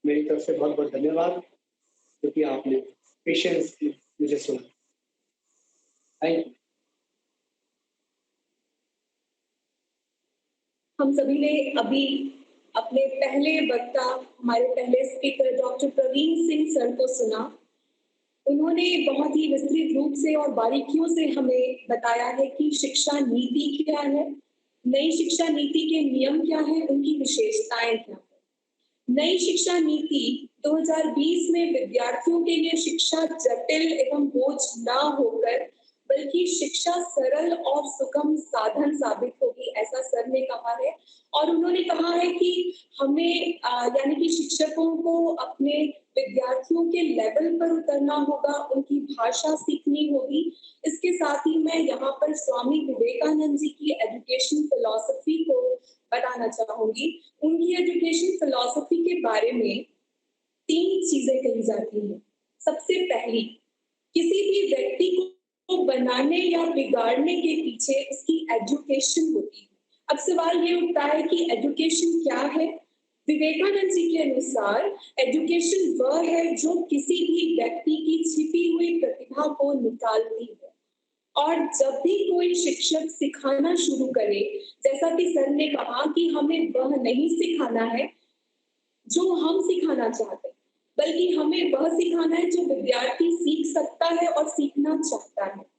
मेरी तरफ से बहुत बहुत धन्यवाद, क्योंकि आपने पेशेंस मुझे सुना। Thank you. हम सभी ने अभी अपने पहले वक्ता, हमारे पहले speaker doctor Praveen Singh sir को सुना। उन्होंने बहुत ही विस्तृत रूप से और बारीकियों से हमें बताया है कि शिक्षा नीति क्या है, नई शिक्षा नीति के नियम क्या है, उनकी विशेषताएं क्या है। नई शिक्षा नीति 2020 में विद्यार्थियों के लिए शिक्षा जटिल एवं बोझ ना होकर बल्कि शिक्षा सरल और सुगम साधन साबित होगी, ऐसा सर ने कहा है। और उन्होंने कहा है कि हमें यानी कि शिक्षकों को अपने विद्यार्थियों के लेवल पर उतरना होगा, उनकी भाषा सीखनी होगी। इसके साथ ही मैं यहाँ पर स्वामी विवेकानंद जी की एजुकेशन फिलॉसफी को बताना चाहूंगी। उनकी एजुकेशन फिलॉसफी के बारे में 3 चीजें कही जाती हैं। सबसे पहली, किसी भी व्यक्ति को बनाने या बिगाड़ने के पीछे उसकी एजुकेशन होती है। अब सवाल ये उठता है कि एजुकेशन क्या है? विवेकानंद जी के अनुसार एजुकेशन वह है जो किसी भी व्यक्ति की छिपी हुई प्रतिभा को निकालती है। और जब भी कोई शिक्षक सिखाना शुरू करे, जैसा कि सर ने कहा कि हमें वह नहीं सिखाना है जो हम सिखाना चाहते हैं, बल्कि हमें वह सिखाना है जो विद्यार्थी सीख सकता है और सीखना चाहता है।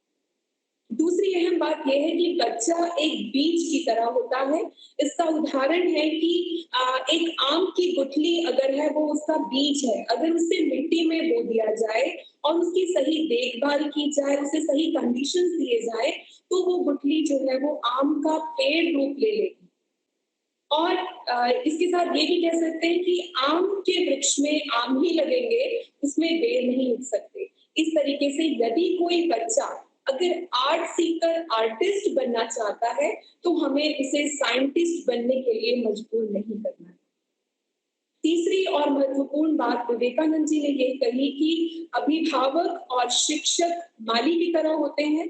दूसरी अहम बात यह है कि बच्चा एक बीज की तरह होता है। इसका उदाहरण है कि एक आम की गुठली अगर है वो उसका बीज है, अगर उसे मिट्टी में बो दिया जाए और उसकी सही देखभाल की जाए, उसे सही कंडीशंस दिए जाए, तो वो गुठली जो है वो आम का पेड़ रूप ले लेगी। और इसके साथ ये भी कह सकते हैं कि आम के वृक्ष में आम ही लगेंगे, उसमें बेर नहीं उग सकते। इस तरीके से यदि कोई बच्चा अगर आर्ट सीखकर आर्टिस्ट बनना चाहता है तो हमें उसे साइंटिस्ट बनने के लिए मजबूर नहीं करना है। तीसरी और महत्वपूर्ण बात विवेकानंद जी ने ये कही कि अभिभावक और शिक्षक माली की तरह होते हैं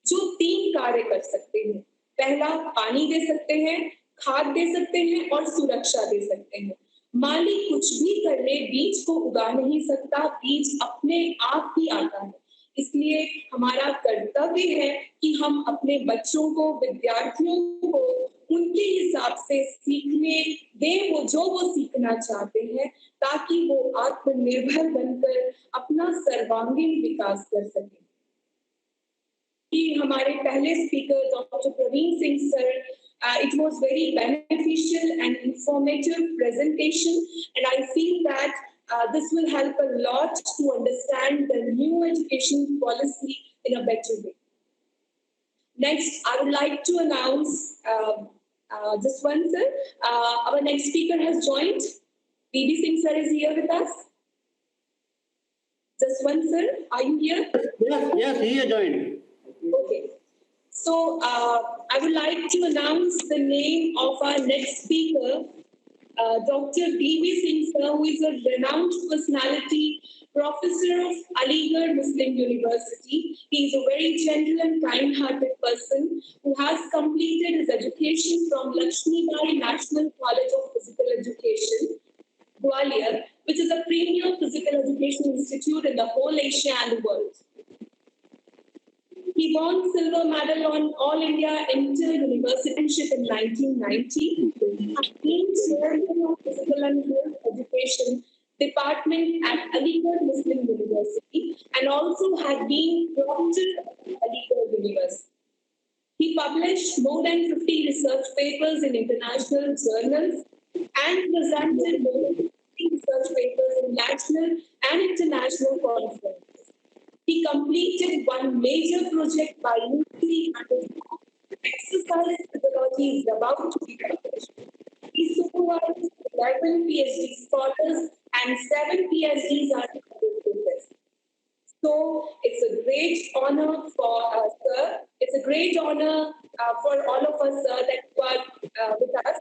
जो 3 कार्य कर सकते हैं। पहला, पानी दे सकते हैं, खाद दे सकते हैं और सुरक्षा दे सकते हैं। माली कुछ भी कर ले, बीज को उगा नहीं सकता, बीज अपने आप ही आता है। इसलिए हमारा कर्तव्य है कि हम अपने बच्चों को, विद्यार्थियों को उनके हिसाब से सीखने दें वो सीखना चाहते हैं, ताकि वो आत्मनिर्भर बनकर अपना सर्वांगीण विकास कर सकें। कि हमारे पहले speaker doctor Praveen Singh sir, it was very beneficial and informative presentation, and I feel that this will help a lot to understand the new education policy in a better way. Next, I would like to announce just one, sir. Our next speaker has joined. BB Singh sir is here with us. Just one, sir. Are you here? Yes, he has joined. Okay. So I would like to announce the name of our next speaker, Dr. BB Singh sir, who is a renowned personality, professor of Aligarh Muslim University. He is a very gentle and kind-hearted person who has completed his education from Lakshmi Bai National College of Physical Education, Gwalior, which is a premier physical education institute in the whole Asia and the world. He won silver medal on All India Inter-Universityship in 1990. He has been chairman of Physical and Health Education Department at Aligarh Muslim University and also had been proctor at Aligarh University. He published more than 50 research papers in international journals and presented more than 50 research papers in national and international conferences. He completed one major project by UC under exercise methodology is about to be published. He supervised 11 PhD scholars and 7 PhDs are this. So it's a great honor for us, sir. It's a great honor for all of us, sir, that you are with us.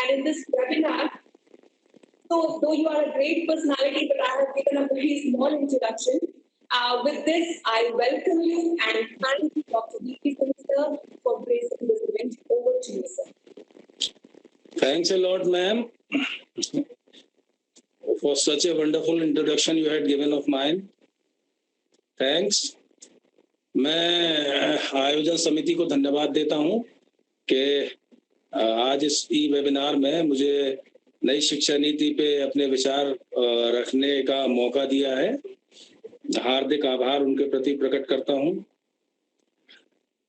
And in this webinar, so though you are a great personality, but I have given a very small introduction. With this, I welcome you and thank you, Dr. B.P. Singh, sir, for gracing this event. Over to you, sir. Thanks a lot, ma'am, for such a wonderful introduction you had given of mine. Thanks. मैं आयोजन समिति को धन्यवाद देता हूं कि आज इस ई वेबिनार में मुझे नई शिक्षा नीति पे अपने विचार रखने का मौका दिया है। हार्दिक आभार उनके प्रति प्रकट करता हूं।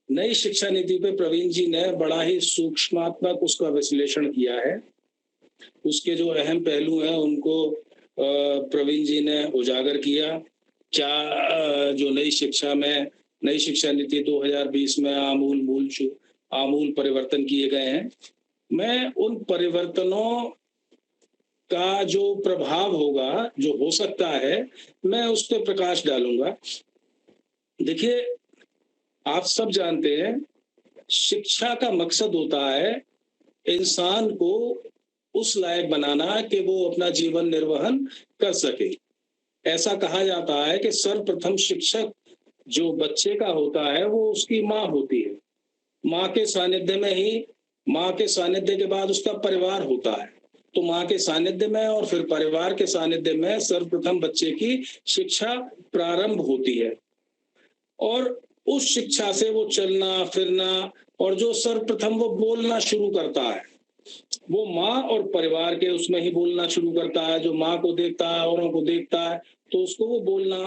नई शिक्षा नीति पे प्रवीण जी ने बड़ा ही सूक्ष्मात्मक उसका विश्लेषण किया है। उसके जो अहम पहलू हैं उनको प्रवीण जी ने उजागर किया। क्या जो नई शिक्षा नीति 2020 में आमूल परिवर्तन किए गए हैं। मैं उन परिवर्तनों का जो प्रभाव होगा, जो हो सकता है, मैं उस पर प्रकाश डालूंगा। देखिए, आप सब जानते हैं शिक्षा का मकसद होता है इंसान को उस लायक बनाना कि वो अपना जीवन निर्वहन कर सके। ऐसा कहा जाता है कि सर्वप्रथम शिक्षक जो बच्चे का होता है वो उसकी माँ होती है। माँ के सानिध्य के बाद उसका परिवार होता है। तो माँ के सानिध्य में और फिर परिवार के सानिध्य में सर्वप्रथम बच्चे की शिक्षा प्रारंभ होती है और उस शिक्षा से वो चलना फिरना और जो सर्वप्रथम वो बोलना शुरू करता है वो माँ और परिवार के उसमें ही बोलना शुरू करता है। जो माँ को देखता है, औरों को देखता है, तो उसको वो बोलना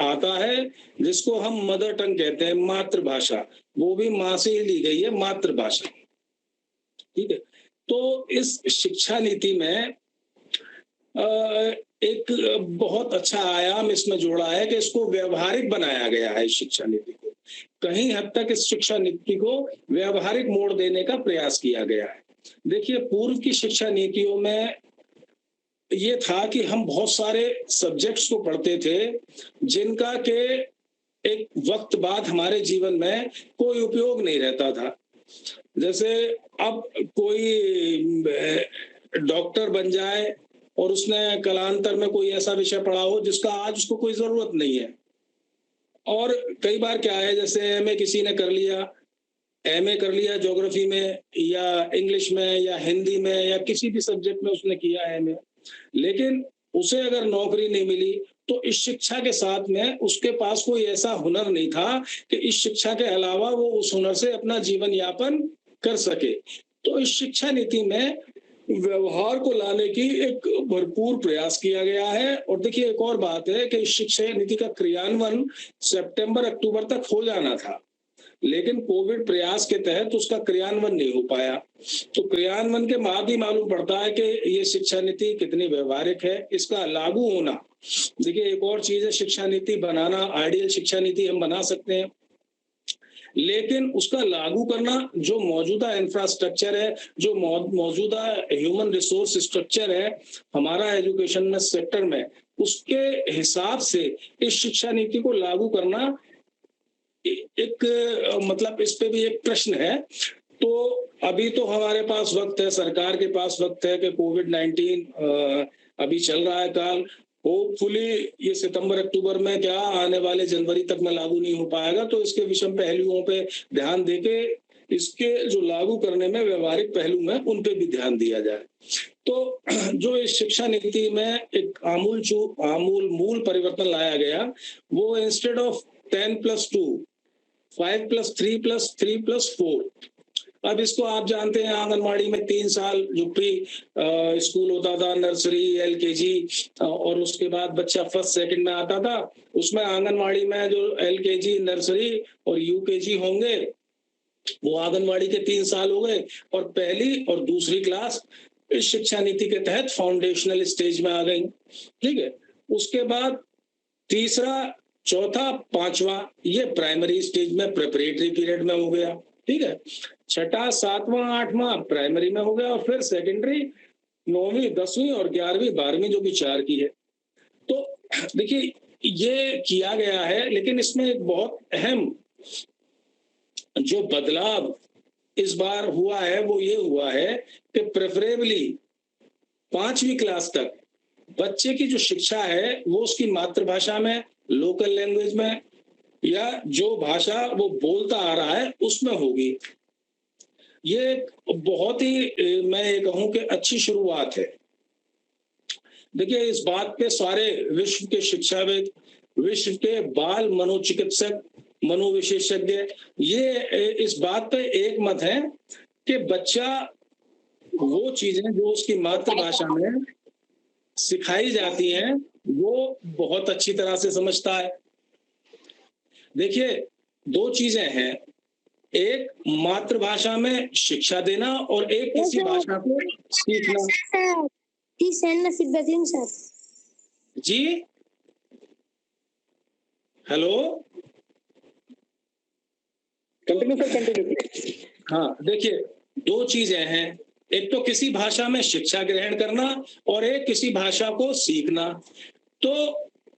आता है, जिसको हम मदर टंग कहते हैं, मातृभाषा। वो भी माँ से ही ली गई है मातृभाषा। ठीक है। तो इस शिक्षा नीति में एक बहुत अच्छा आयाम इसमें जोड़ा है कि इसको व्यवहारिक बनाया गया है। इस शिक्षा नीति को कहीं हद तक इस शिक्षा नीति को व्यवहारिक मोड़ देने का प्रयास किया गया है। देखिए, पूर्व की शिक्षा नीतियों में ये था कि हम बहुत सारे सब्जेक्ट्स को पढ़ते थे जिनका के एक वक्त बाद हमारे जीवन में कोई उपयोग नहीं रहता था। जैसे अब कोई डॉक्टर बन जाए और उसने कालांतर में कोई ऐसा विषय पढ़ा हो जिसका आज उसको कोई जरूरत नहीं है। और कई बार क्या है, जैसे एमए किसी ने कर लिया ज्योग्राफी में या इंग्लिश में या हिंदी में या किसी भी सब्जेक्ट में उसने किया एमए, लेकिन उसे अगर नौकरी नहीं मिली तो इस शिक्षा के साथ में उसके पास कोई ऐसा हुनर नहीं था कि इस शिक्षा के अलावा वो उस हुनर से अपना जीवन यापन कर सके। तो इस शिक्षा नीति में व्यवहार को लाने की एक भरपूर प्रयास किया गया है। और देखिए एक और बात है कि शिक्षा नीति का क्रियान्वयन सितंबर अक्टूबर तक हो जाना था, लेकिन कोविड प्रयास के तहत उसका क्रियान्वयन नहीं हो पाया। तो क्रियान्वयन के बाद ही मालूम पड़ता है कि ये शिक्षा नीति कितनी व्यवहारिक है, इसका लागू होना। देखिए एक और चीज है, शिक्षा नीति बनाना, आइडियल शिक्षा नीति हम बना सकते हैं, लेकिन उसका लागू करना, जो मौजूदा इंफ्रास्ट्रक्चर है, जो मौजूदा ह्यूमन रिसोर्स स्ट्रक्चर है हमारा एजुकेशन में सेक्टर में, उसके हिसाब से इस शिक्षा नीति को लागू करना एक मतलब इस पे भी एक प्रश्न है। तो अभी तो हमारे पास वक्त है, सरकार के पास वक्त है कि कोविड-19 अभी चल रहा है काल, होपफुली ये सितंबर अक्टूबर में क्या आने वाले जनवरी तक में लागू नहीं हो पाएगा, तो इसके विषम पहलुओं पे ध्यान देके इसके जो लागू करने में व्यवहारिक पहलू में उन पे भी ध्यान दिया जाए। तो जो इस शिक्षा नीति में एक मूल परिवर्तन लाया गया, वो इंस्टेड ऑफ 10+2 5+3+3+4, अब इसको आप जानते हैं आंगनवाड़ी में 3 साल जो प्री स्कूल होता था, नर्सरी, एलकेजी, और उसके बाद बच्चा फर्स्ट सेकंड में आता था, उसमें आंगनवाड़ी में जो एलकेजी, नर्सरी और यूकेजी होंगे वो आंगनवाड़ी के 3 साल हो गए, और पहली और दूसरी क्लास इस शिक्षा नीति के तहत फाउंडेशनल स्टेज में आ गई। ठीक है, उसके बाद तीसरा, चौथा, पांचवा ये प्राइमरी स्टेज में प्रिपरेटरी पीरियड में हो गया। ठीक है, छठा, सातवां, आठवां प्राइमरी में हो गया, और फिर सेकेंडरी 9वीं, 10वीं और 11वीं, 12वीं जो कि 4 की है। तो देखिए ये किया गया है, लेकिन इसमें एक बहुत अहम जो बदलाव इस बार हुआ है वो ये हुआ है कि प्रेफरेबली 5वीं क्लास तक बच्चे की जो शिक्षा है वो उसकी मातृभाषा में, लोकल लैंग्वेज में, या जो भाषा वो बोलता आ रहा है उसमें होगी। ये बहुत ही मैं ये कहूं कि अच्छी शुरुआत है। देखिए इस बात पे सारे विश्व के शिक्षाविद, विश्व के बाल मनोचिकित्सक, मनोविशेषज्ञ ये इस बात पे एक मत है कि बच्चा वो चीजें जो उसकी मातृभाषा में सिखाई जाती हैं वो बहुत अच्छी तरह से समझता है। देखिए 2 चीजें हैं, एक मातृभाषा में शिक्षा देना और एक किसी भाषा को सीखना। Please send the feedback link, sir. जी हेलो, कंटिन्यू सर, कंटिन्यू। हाँ देखिए 2 चीजें हैं, एक तो किसी भाषा में शिक्षा ग्रहण करना और एक किसी भाषा को सीखना। तो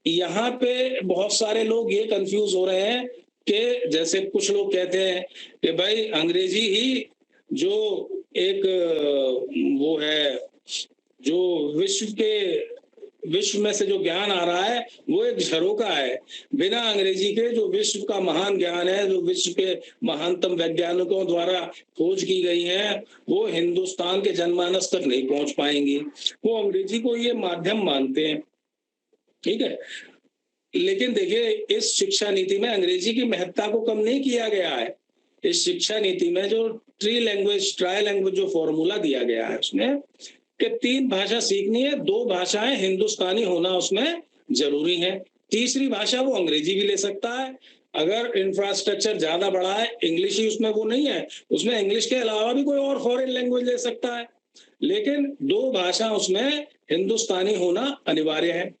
यहाँ पे बहुत सारे लोग ये कंफ्यूज हो रहे हैं कि जैसे कुछ लोग कहते हैं कि भाई अंग्रेजी ही जो एक वो है जो विश्व में से जो ज्ञान आ रहा है वो एक झरोका है, बिना अंग्रेजी के जो विश्व का महान ज्ञान है, जो विश्व के महानतम वैज्ञानिकों द्वारा खोज की गई है, वो हिंदुस्तान के जनमानस तक नहीं पहुंच पाएंगी। वो अंग्रेजी को ये माध्यम मानते हैं। ठीक है, लेकिन देखिए इस शिक्षा नीति में अंग्रेजी की महत्ता को कम नहीं किया गया है। इस शिक्षा नीति में जो ट्राई लैंग्वेज जो फॉर्मूला दिया गया है उसमें कि 3 भाषा सीखनी है, 2 भाषाएं हिंदुस्तानी होना उसमें जरूरी है, तीसरी भाषा वो अंग्रेजी भी ले सकता है। अगर इंफ्रास्ट्रक्चर ज्यादा बड़ा है, इंग्लिश ही उसमें वो नहीं है, उसमें इंग्लिश के अलावा भी कोई और फॉरेन लैंग्वेज ले सकता है, लेकिन 2 भाषा उसमें हिंदुस्तानी होना अनिवार्य है।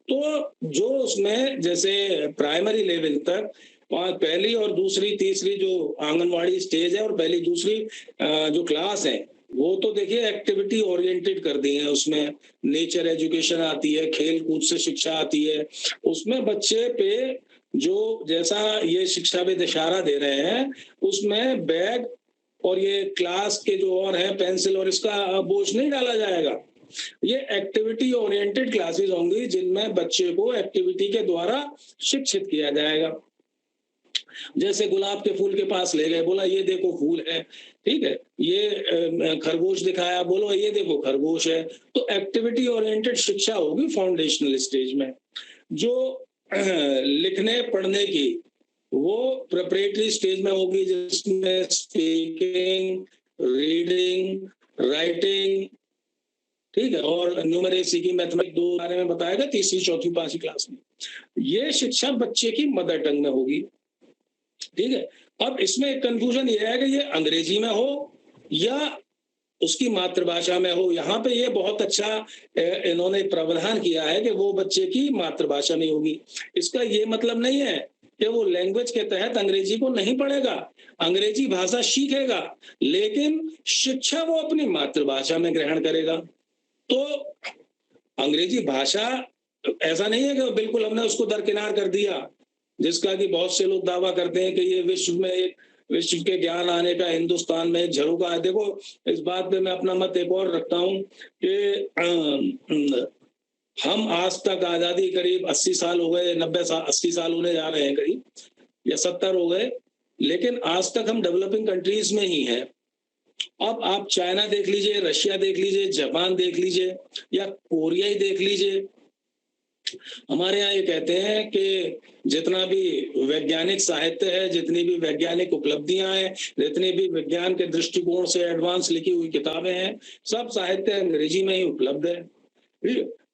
तो जो उसमें जैसे प्राइमरी लेवल तक पहली और दूसरी तीसरी जो आंगनवाड़ी स्टेज है और पहली दूसरी जो क्लास है वो तो देखिए एक्टिविटी ओरिएंटेड कर दी है, उसमें नेचर एजुकेशन आती है, खेल कूद से शिक्षा आती है, उसमें बच्चे पे जो जैसा ये शिक्षाविद इशारा दे रहे हैं उसमें बैग और ये क्लास के जो और है पेंसिल और इसका बोझ नहीं डाला जाएगा। ये एक्टिविटी ओरिएंटेड क्लासेस होंगी जिनमें बच्चे को एक्टिविटी के द्वारा शिक्षित किया जाएगा। जैसे गुलाब के फूल के पास ले गए, बोला ये देखो फूल है, ठीक है, ये खरगोश दिखाया, बोलो ये देखो खरगोश है। तो एक्टिविटी ओरिएंटेड शिक्षा होगी फाउंडेशनल स्टेज में। जो लिखने पढ़ने की वो प्रिपरेटरी स्टेज में होगी, जिसमें स्पीकिंग, रीडिंग, राइटिंग, ठीक है, और न्यूमरेसी की मैथमेटिक्स 2 बारे में बताया गया, तीसरी चौथी पांचवी क्लास में। ये शिक्षा बच्चे की मदर टंग में होगी, ठीक है। अब इसमें एक कंफ्यूजन ये है कि ये अंग्रेजी में हो या उसकी मातृभाषा में हो। यहाँ पे ये बहुत अच्छा इन्होंने प्रावधान किया है कि वो बच्चे की मातृभाषा में होगी। इसका ये मतलब नहीं है कि वो लैंग्वेज के तहत अंग्रेजी को नहीं पढ़ेगा, अंग्रेजी भाषा सीखेगा, लेकिन शिक्षा वो अपनी मातृभाषा में ग्रहण करेगा। तो अंग्रेजी भाषा ऐसा नहीं है कि बिल्कुल हमने उसको दरकिनार कर दिया, जिसका कि बहुत से लोग दावा करते हैं कि ये विश्व के ज्ञान आने का हिंदुस्तान में एक झरोका है। देखो, इस बात पे मैं अपना मत एक और रखता हूं कि हम आज तक आजादी करीब 80 साल हो गए, 80 साल होने जा रहे हैं करीब, या 70 हो गए, लेकिन आज तक हम डेवलपिंग कंट्रीज में ही हैं। अब आप चाइना देख लीजिए, रशिया देख लीजिए, जापान देख लीजिए, या कोरिया ही देख लीजिए। हमारे यहाँ ये कहते हैं कि जितना भी वैज्ञानिक साहित्य है, जितनी भी वैज्ञानिक उपलब्धियां हैं, जितनी भी विज्ञान के दृष्टिकोण से एडवांस लिखी हुई किताबें हैं, सब साहित्य अंग्रेजी में ही उपलब्ध है।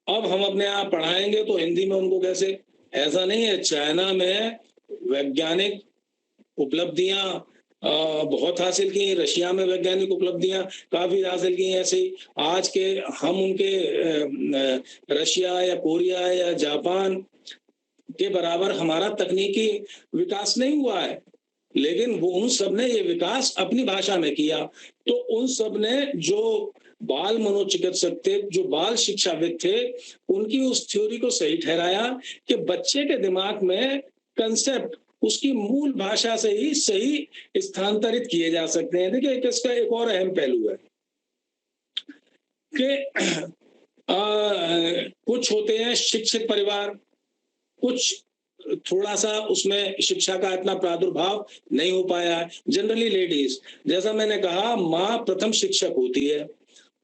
अब हम अपने यहाँ पढ़ाएंगे तो हिंदी में उनको कैसे? ऐसा नहीं है। चाइना में वैज्ञानिक उपलब्धियां बहुत हासिल की, रशिया में वैज्ञानिक उपलब्धियां काफी हासिल की। ऐसे आज के हम उनके रशिया या कोरिया या जापान के बराबर हमारा तकनीकी विकास नहीं हुआ है, लेकिन वो उन सब ने ये विकास अपनी भाषा में किया। तो उन सब ने जो बाल मनोचिकित्सक थे, जो बाल शिक्षाविद थे, उनकी उस थ्योरी को सही ठहराया कि बच्चे के दिमाग में कंसेप्ट उसकी मूल भाषा से ही सही स्थानांतरित किए जा सकते हैं। देखिए, इसका एक और अहम पहलू है कि कुछ होते हैं शिक्षित परिवार, कुछ थोड़ा सा उसमें शिक्षा का इतना प्रादुर्भाव नहीं हो पाया है। जनरली लेडीज, जैसा मैंने कहा, माँ प्रथम शिक्षक होती है।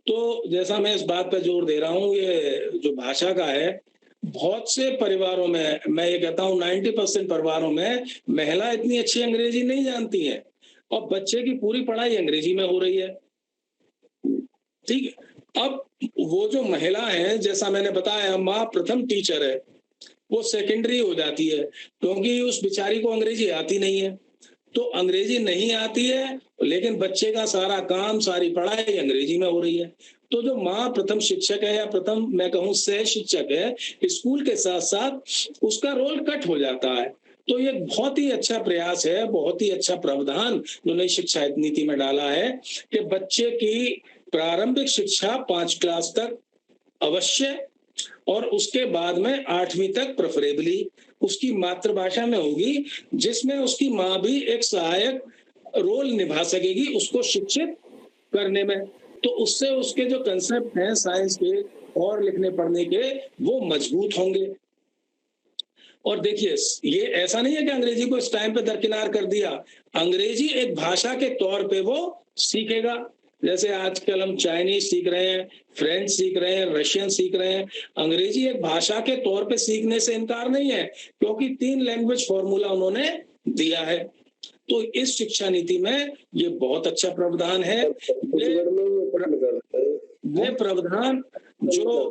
तो जैसा मैं इस बात पर जोर दे रहा हूँ, ये जो भाषा का है, बहुत से परिवारों में, मैं ये कहता हूँ 90% परिवारों में महिला इतनी अच्छी अंग्रेजी नहीं जानती है और बच्चे की पूरी पढ़ाई अंग्रेजी में हो रही है, ठीक है। अब वो जो महिला है, जैसा मैंने बताया, माँ प्रथम टीचर है, वो सेकेंडरी हो जाती है, क्योंकि उस बेचारी को अंग्रेजी आती नहीं है। तो अंग्रेजी नहीं आती है, लेकिन बच्चे का सारा काम, सारी पढ़ाई अंग्रेजी में हो रही है। तो जो माँ प्रथम शिक्षक है, या प्रथम मैं कहूँ सह शिक्षक है, स्कूल के साथ साथ उसका रोल कट हो जाता है। तो ये बहुत ही अच्छा प्रयास है, बहुत ही अच्छा प्रावधान जो नई शिक्षा नीति में डाला है कि बच्चे की प्रारंभिक शिक्षा 5 क्लास तक अवश्य, और उसके बाद में 8वीं तक प्रेफरेबली उसकी मातृभाषा में होगी, जिसमें उसकी माँ भी एक सहायक रोल निभा सकेगी उसको शिक्षित करने में। तो उससे उसके जो कंसेप्ट हैं साइंस के और लिखने पढ़ने के, वो मजबूत होंगे। और देखिए, ये ऐसा नहीं है कि अंग्रेजी को इस टाइम पे दरकिनार कर दिया। अंग्रेजी एक भाषा के तौर पे वो सीखेगा। जैसे आजकल हम चाइनीज सीख रहे हैं, फ्रेंच सीख रहे हैं, रशियन सीख रहे हैं। अंग्रेजी एक भाषा के तौर पे सीखने से इनकार नहीं है, क्योंकि 3 लैंग्वेज फॉर्मूला उन्होंने दिया है। तो इस शिक्षा नीति में ये बहुत अच्छा प्रावधान है। ये प्रावधान जो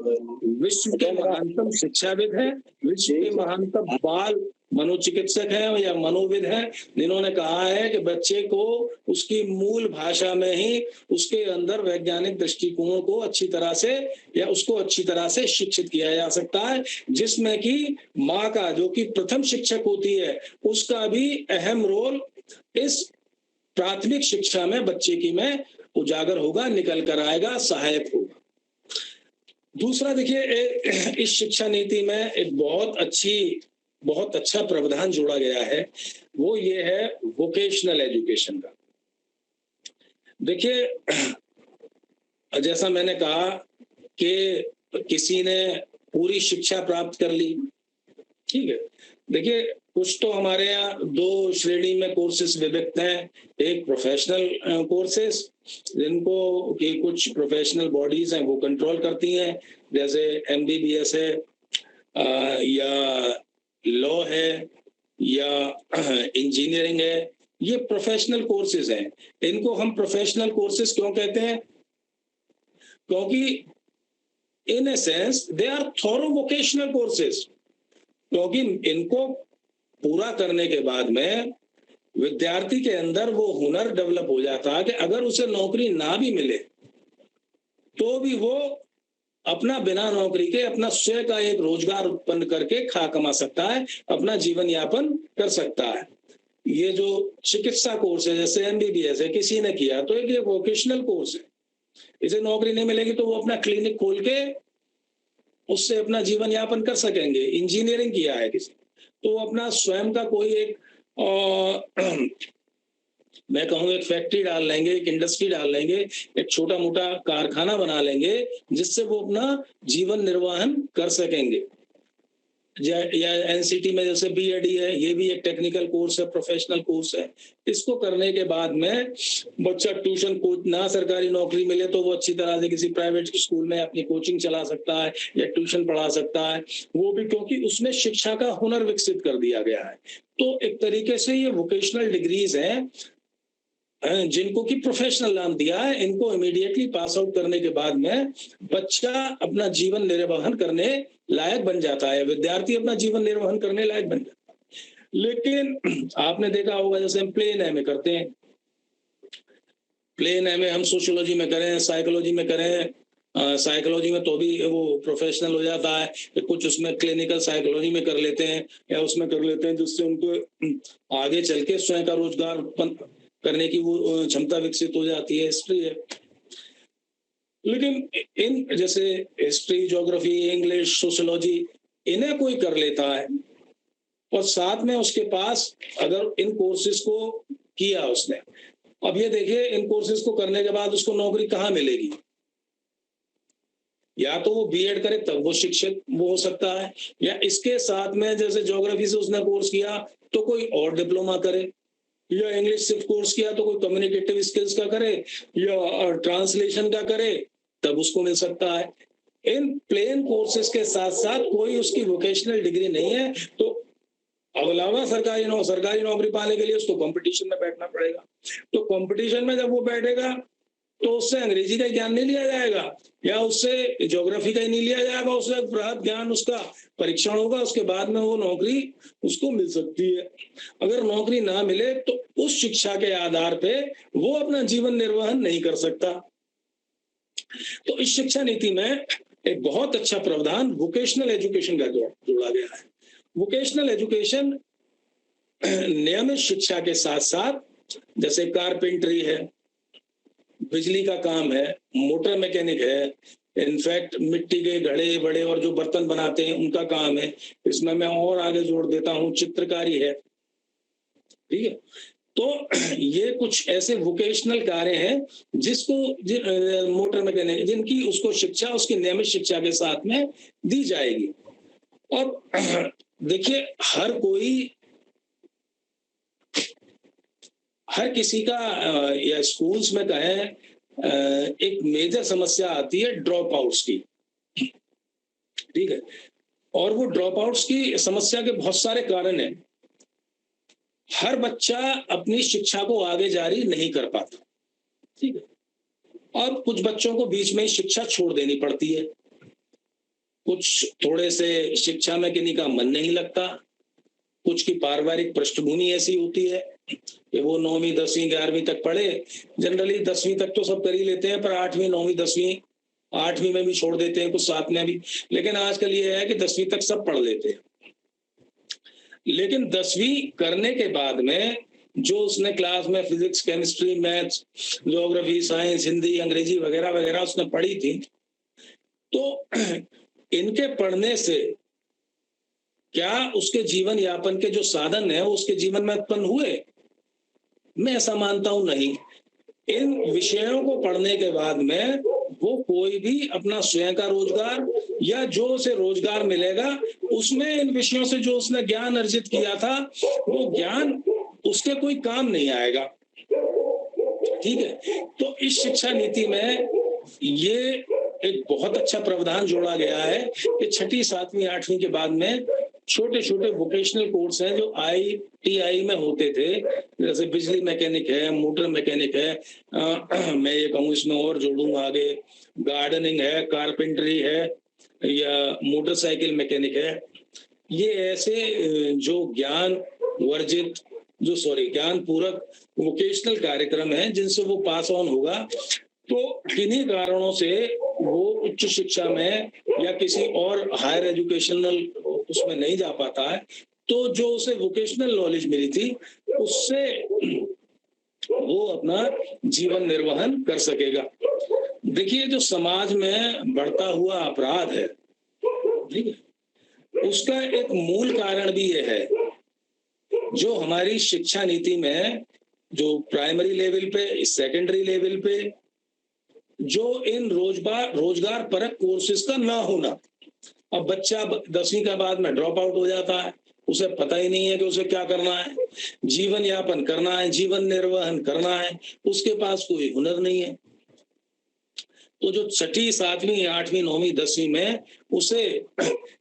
विश्व के महानतम शिक्षाविद हैं, विश्व के महानतम बाल मनोचिकित्सक हैं या मनोविद हैं, जिन्होंने कहा है कि बच्चे को उसकी मूल भाषा में ही उसके अंदर वैज्ञानिक दृष्टिकोण को अच्छी तरह से, या उसको अच्छी तरह से शिक्षित किया जा सकता है, जिसमें कि माँ का, जो कि प्रथम शिक्षक होती है, उसका भी अहम रोल इस प्राथमिक शिक्षा में बच्चे की में उजागर होगा, निकल कर आएगा, सहायक होगा। दूसरा, देखिए, इस शिक्षा नीति में एक बहुत अच्छा प्रावधान जोड़ा गया है, वो ये है वोकेशनल एजुकेशन का। देखिए, जैसा मैंने कहा कि किसी ने पूरी शिक्षा प्राप्त कर ली, ठीक है। देखिए, कुछ तो हमारे यहाँ 2 श्रेणी में कोर्सेज विभक्त हैं। एक प्रोफेशनल कोर्सेज, जिनको कि कुछ प्रोफेशनल बॉडीज हैं वो कंट्रोल करती हैं, जैसे MBBS है, या लॉ है, या इंजीनियरिंग है। ये प्रोफेशनल कोर्सेज हैं। इनको हम प्रोफेशनल कोर्सेज क्यों कहते हैं? क्योंकि in a sense they are thorough vocational courses, क्योंकि इनको पूरा करने के बाद में विद्यार्थी के अंदर वो हुनर डेवलप हो जाता है कि अगर उसे नौकरी ना भी मिले तो भी वो अपना बिना नौकरी के अपना स्वयं का एक रोजगार उत्पन्न करके खा कमा सकता है, अपना जीवन यापन कर सकता है। ये जो चिकित्सा कोर्स है जैसे MBBS है, किसी ने किया तो एक ये वोकेशनल कोर्स है, इसे नौकरी नहीं मिलेगी तो वो अपना क्लिनिक खोल के उससे अपना जीवन यापन कर सकेंगे। इंजीनियरिंग किया है किसी तो वो अपना स्वयं का कोई एक मैं कहूँगा एक फैक्ट्री डाल लेंगे, एक इंडस्ट्री डाल लेंगे, एक छोटा मोटा कारखाना बना लेंगे जिससे वो अपना जीवन निर्वाहन कर सकेंगे। या NCT में जैसे BEd है, ये भी एक टेक्निकल कोर्स है, प्रोफेशनल कोर्स है। इसको करने के बाद में बच्चा ट्यूशन कोच, ना सरकारी नौकरी मिले तो वो अच्छी तरह से किसी प्राइवेट स्कूल में अपनी कोचिंग चला सकता है या ट्यूशन पढ़ा सकता है, वो भी क्योंकि उसमें शिक्षा का हुनर विकसित कर दिया गया है। तो एक तरीके से ये वोकेशनल डिग्रीज हैं जिनको कि प्रोफेशनल नाम दिया है। इनको इमीडिएटली पास आउट करने के बाद में बच्चा अपना जीवन निर्वहन करने लायक बन जाता है, विद्यार्थी अपना जीवन निर्वहन करने लायक बन जाता है। लेकिन आपने देखा होगा जैसे हम प्लेन एमए करते हैं, प्लेन एमए हम सोशियोलॉजी में करें, साइकोलॉजी में करें, साइकोलॉजी में तो भी वो प्रोफेशनल हो जाता है, कुछ उसमें क्लिनिकल साइकोलॉजी में कर लेते हैं या उसमें कर लेते हैं जिससे उनको आगे चल के स्वयं का रोजगार उत्पन्न करने की वो क्षमता विकसित हो जाती है। हिस्ट्री है, लेकिन इन जैसे हिस्ट्री, ज्योग्राफी, इंग्लिश, सोशियोलॉजी इन्हें कोई कर लेता है और साथ में उसके पास अगर इन कोर्सेज को किया उसने, अब ये देखिए इन कोर्सेज को करने के बाद उसको नौकरी कहाँ मिलेगी? या तो वो BEd करे तब वो शिक्षक वो हो सकता है, या इसके साथ में जैसे ज्योग्राफी से उसने कोर्स किया तो कोई और डिप्लोमा करे, या इंग्लिश सिर्फ कोर्स किया तो कोई कम्युनिकेटिव स्किल्स का करे या ट्रांसलेशन का करे, तब उसको मिल सकता है। इन प्लेन कोर्सेज के साथ साथ कोई उसकी वोकेशनल डिग्री नहीं है तो अलावा सरकारी नौकरी पाने के लिए उसको कंपटीशन में बैठना पड़ेगा। तो कंपटीशन में जब वो बैठेगा तो उससे अंग्रेजी का ज्ञान नहीं लिया जाएगा या उससे ज्योग्राफी का ही नहीं लिया जाएगा, उससे बृहद ज्ञान उसका परीक्षण होगा, उसके बाद में वो नौकरी उसको मिल सकती है। अगर नौकरी ना मिले तो उस शिक्षा के आधार पे वो अपना जीवन निर्वहन नहीं कर सकता। तो इस शिक्षा नीति में एक बहुत अच्छा प्रावधान वोकेशनल एजुकेशन का जोड़ा गया है। वोकेशनल एजुकेशन नियमित शिक्षा के साथ साथ जैसे कारपेंटरी है, बिजली का काम है, मोटर मैकेनिक है, इनफैक्ट मिट्टी के घड़े बड़े और जो बर्तन बनाते हैं उनका काम है, इसमें मैं और आगे जोड़ देता हूं चित्रकारी है, ठीक है। तो ये कुछ ऐसे वोकेशनल कार्य हैं जिसको मोटर मैकेनिक जिनकी उसको शिक्षा उसकी नियमित शिक्षा के साथ में दी जाएगी। और देखिए हर किसी का या स्कूल्स में कहें एक मेजर समस्या आती है ड्रॉप आउट्स की, ठीक है। और वो ड्रॉप आउट्स की समस्या के बहुत सारे कारण हैं। हर बच्चा अपनी शिक्षा को आगे जारी नहीं कर पाता, ठीक है। और कुछ बच्चों को बीच में ही शिक्षा छोड़ देनी पड़ती है, कुछ थोड़े से शिक्षा में किन्हीं का मन नहीं लगता, कुछ की पारिवारिक पृष्ठभूमि ऐसी होती है कि वो 9वीं 10वीं 11वीं तक पढ़े। जनरली 10वीं तक तो सब कर ही लेते हैं, पर 8वीं 9वीं 10वीं 8वीं में भी छोड़ देते हैं, कुछ 7 में भी। लेकिन आजकल ये है कि 10वीं तक सब पढ़ लेते हैं। लेकिन 10वीं करने के बाद में जो उसने क्लास में physics, chemistry, maths, geography, science, Hindi, अंग्रेजी वगैरह वगैरह उसने पढ़ी थी, तो इनके पढ़ने से क्या उसके जीवन यापन के जो साधन है वो उसके जीवन में उत्पन्न हुए? मैं ऐसा मानता हूं नहीं। इन विषयों को पढ़ने के बाद में वो कोई भी अपना स्वयं का रोजगार या जो उसे रोजगार मिलेगा उसमें इन विषयों से जो उसने ज्ञान अर्जित किया था वो ज्ञान उसके कोई काम नहीं आएगा, ठीक है। तो इस शिक्षा नीति में ये एक बहुत अच्छा प्रावधान जोड़ा गया है कि 6ठी 7वीं 8वीं के बाद में छोटे छोटे वोकेशनल कोर्स हैं जो ITI में होते थे, जैसे बिजली मैकेनिक है, मोटर मैकेनिक है, मैं ये कहूँ इसमें और जोड़ूंगा आगे, गार्डनिंग है, कारपेंटरी है, या मोटरसाइकिल मैकेनिक है। ये ऐसे जो ज्ञान पूरक वोकेशनल कार्यक्रम है जिनसे वो पास ऑन होगा, तो किन्हीं कारणों से वो उच्च शिक्षा में या किसी और हायर एजुकेशनल उसमें नहीं जा पाता है, तो जो उसे वोकेशनल नॉलेज मिली थी उससे वो अपना जीवन निर्वहन कर सकेगा। देखिए, जो समाज में बढ़ता हुआ अपराध है, ठीक है, उसका एक मूल कारण भी ये है, जो हमारी शिक्षा नीति में जो प्राइमरी लेवल पे, सेकेंडरी लेवल पे जो इन रोजगार परक कोर्सेज का ना होना। अब बच्चा 10वीं के बाद में ड्रॉप आउट हो जाता है, उसे पता ही नहीं है कि उसे क्या करना है, जीवन यापन करना है, जीवन निर्वहन करना है, उसके पास कोई हुनर नहीं है। तो जो 6वीं 7वीं 8वीं 9वीं 10वीं में उसे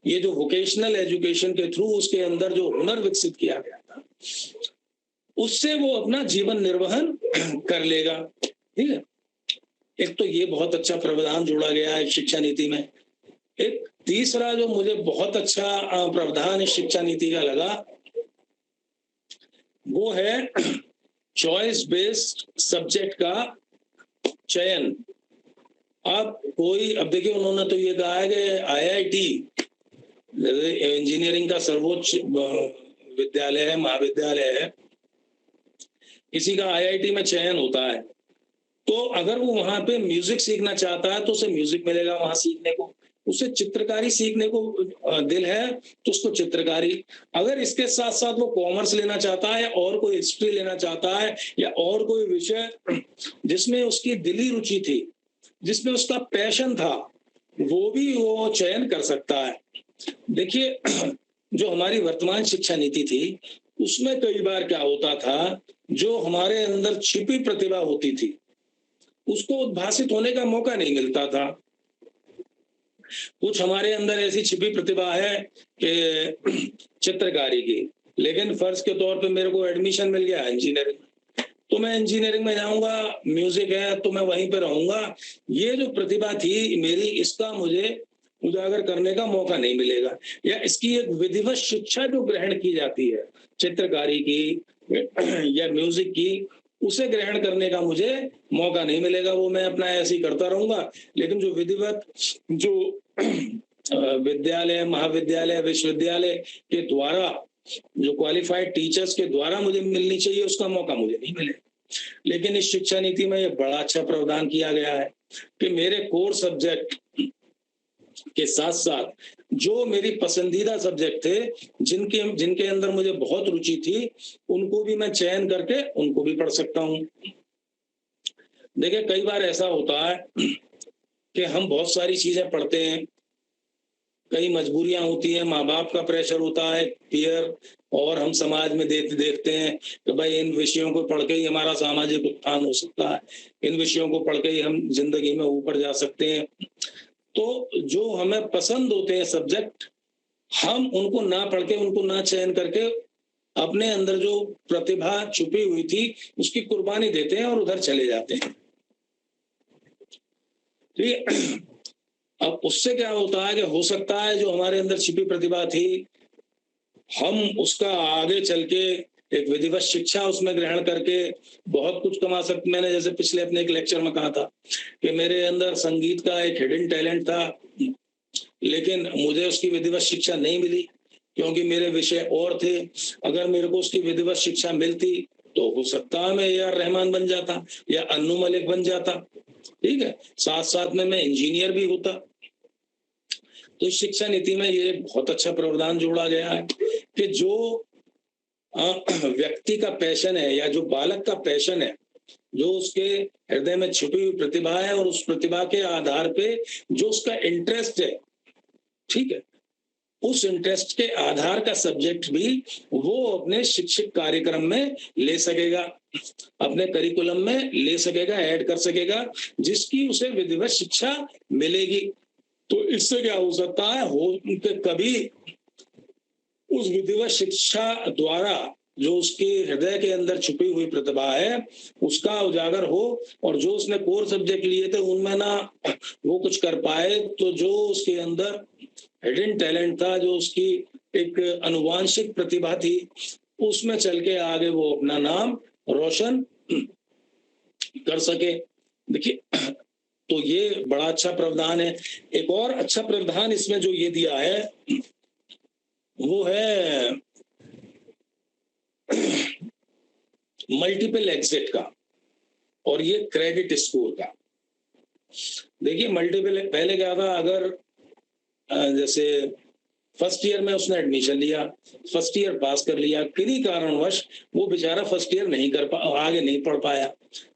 ये जो वोकेशनल एजुकेशन के थ्रू उसके अंदर जो हुनर विकसित किया गया था, उससे वो अपना जीवन निर्वहन कर लेगा। ठीक है, एक तो ये बहुत अच्छा प्रावधान जोड़ा गया है शिक्षा नीति में। एक तीसरा जो मुझे बहुत अच्छा प्रावधान इस शिक्षा नीति का लगा, वो है चॉइस बेस्ड सब्जेक्ट का चयन। अब देखिए, उन्होंने तो ये कहा है कि IIT इंजीनियरिंग का सर्वोच्च विद्यालय है, महाविद्यालय है, किसी का IIT में चयन होता है, तो अगर वो वहां पे म्यूजिक सीखना चाहता है तो उसे म्यूजिक मिलेगा वहां सीखने को, उसे चित्रकारी सीखने को दिल है तो उसको चित्रकारी, अगर इसके साथ साथ वो कॉमर्स लेना चाहता है और कोई हिस्ट्री लेना चाहता है या और कोई विषय जिसमें उसकी दिली रुचि थी, जिसमें उसका पैशन था, वो भी वो चयन कर सकता है। देखिए, जो हमारी वर्तमान शिक्षा नीति थी उसमें कई बार क्या होता था, जो हमारे अंदर छिपी प्रतिभा होती थी उसको उद्भासित होने का मौका नहीं मिलता था। कुछ हमारे अंदर ऐसी छिपी प्रतिभा है कि चित्रकारी की, लेकिन फर्ज के तौर पे मेरे को एडमिशन मिल गया इंजीनियरिंग, तो मैं इंजीनियरिंग में जाऊंगा, म्यूजिक है तो मैं वहीं पे रहूंगा, ये जो प्रतिभा थी मेरी, इसका मुझे उजागर करने का मौका नहीं मिलेगा, या इसकी एक विधिवत शिक्षा जो ग्रहण की जाती है चित्रकारी की या म्यूजिक की, उसे ग्रहण करने का मुझे मौका नहीं मिलेगा, वो मैं अपना ऐसे ही करता रहूंगा। लेकिन जो विधिवत जो विद्यालय, महाविद्यालय, विश्वविद्यालय के द्वारा जो क्वालिफाइड टीचर्स के द्वारा मुझे मिलनी चाहिए, उसका मौका मुझे नहीं मिले। लेकिन इस शिक्षा नीति में ये बड़ा अच्छा प्रावधान किया गया है कि मेरे कोर सब्जेक्ट के साथ साथ जो मेरी पसंदीदा सब्जेक्ट थे, जिनके अंदर मुझे बहुत रुचि थी, उनको भी मैं चयन करके उनको भी पढ़ सकता हूँ। देखिए, कई बार ऐसा होता है कि हम बहुत सारी चीजें पढ़ते हैं, कई मजबूरियां होती हैं, माँ बाप का प्रेशर होता है, पीयर, और हम समाज में देखते हैं कि भाई इन विषयों को पढ़ के ही हमारा सामाजिक उत्थान हो सकता है, इन विषयों को पढ़ के ही हम जिंदगी में ऊपर जा सकते हैं। तो जो हमें पसंद होते हैं सब्जेक्ट, हम उनको ना पढ़ के, उनको ना चयन करके अपने अंदर जो प्रतिभा छुपी हुई थी उसकी कुर्बानी देते हैं और उधर चले जाते हैं। ठीक है, अब उससे क्या होता है कि हो सकता है जो हमारे अंदर छिपी प्रतिभा थी, हम उसका आगे चल के एक विधिवत शिक्षा उसमें ग्रहण करके बहुत कुछ कमा सकते। मैंने जैसे पिछले अपने एक लेक्चर में कहा था कि मेरे अंदर संगीत का एक हिडन टैलेंट था, लेकिन मुझे उसकी विधिवत शिक्षा नहीं मिली क्योंकि मेरे विषय और थे। अगर मेरे को उसकी विधिवत शिक्षा मिलती तो हो सकता है मैं AR रहमान बन जाता या अन्नू मलिक बन जाता। ठीक है, साथ साथ में मैं इंजीनियर भी होता। तो इस शिक्षा नीति में ये बहुत अच्छा प्रावधान जोड़ा गया है कि जो व्यक्ति का पैशन है या जो बालक का पैशन है, जो उसके हृदय में छुपी हुई प्रतिभा है, और उस प्रतिभा के आधार पे जो उसका इंटरेस्ट है, ठीक है, उस इंटरेस्ट के आधार का सब्जेक्ट भी वो अपने शिक्षक कार्यक्रम में ले सकेगा, अपने करिकुलम में ले सकेगा, ऐड कर सकेगा, जिसकी उसे विधिवत शिक्षा मिलेगी। तो इससे क्या हो सकता है, हो कि कभी उस विधिवत शिक्षा द्वारा जो उसके हृदय के अंदर छुपी हुई प्रतिभा है उसका उजागर हो, और जो उसने कोर सब्जेक्ट लिए थे उनमें ना वो कुछ कर पाए, तो जो उसके अंदर हिडन टैलेंट था, जो उसकी एक अनुवांशिक प्रतिभा थी, उसमें चल के आगे वो अपना नाम रोशन कर सके। देखिए, तो ये बड़ा अच्छा प्रावधान है। एक और अच्छा प्रावधान इसमें जो ये दिया है वो है मल्टीपल एग्जिट का, और ये क्रेडिट स्कोर का। देखिए मल्टीपल, पहले क्या था, अगर जैसे फर्स्ट ईयर में उसने एडमिशन लिया, फर्स्ट ईयर पास कर लिया, किसी कारणवश वो बेचारा फर्स्ट ईयर नहीं कर आगे नहीं पढ़ पाया,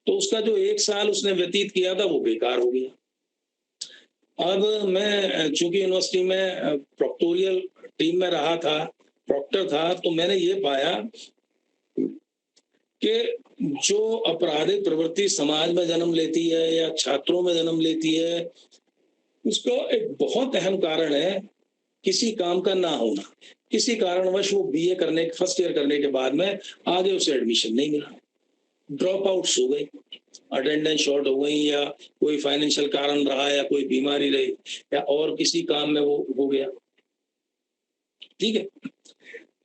तो उसका जो एक साल उसने व्यतीत किया था वो बेकार हो गया। अब मैं चूंकि यूनिवर्सिटी में प्रोक्टोरियल टीम में रहा था, प्रॉक्टर था, तो मैंने ये पाया कि जो आपराधिक प्रवृत्ति समाज में जन्म लेती है या छात्रों में जन्म लेती है, उसका एक बहुत अहम कारण है किसी काम का ना होना। किसी कारणवश वो बीए करने, फर्स्ट ईयर करने के बाद में आगे उसे एडमिशन नहीं मिला, ड्रॉप आउट्स हो गई, अटेंडेंस शॉर्ट हो गई, या कोई फाइनेंशियल कारण रहा, या कोई बीमारी रही, या और किसी काम में वो हो गया। ठीक है,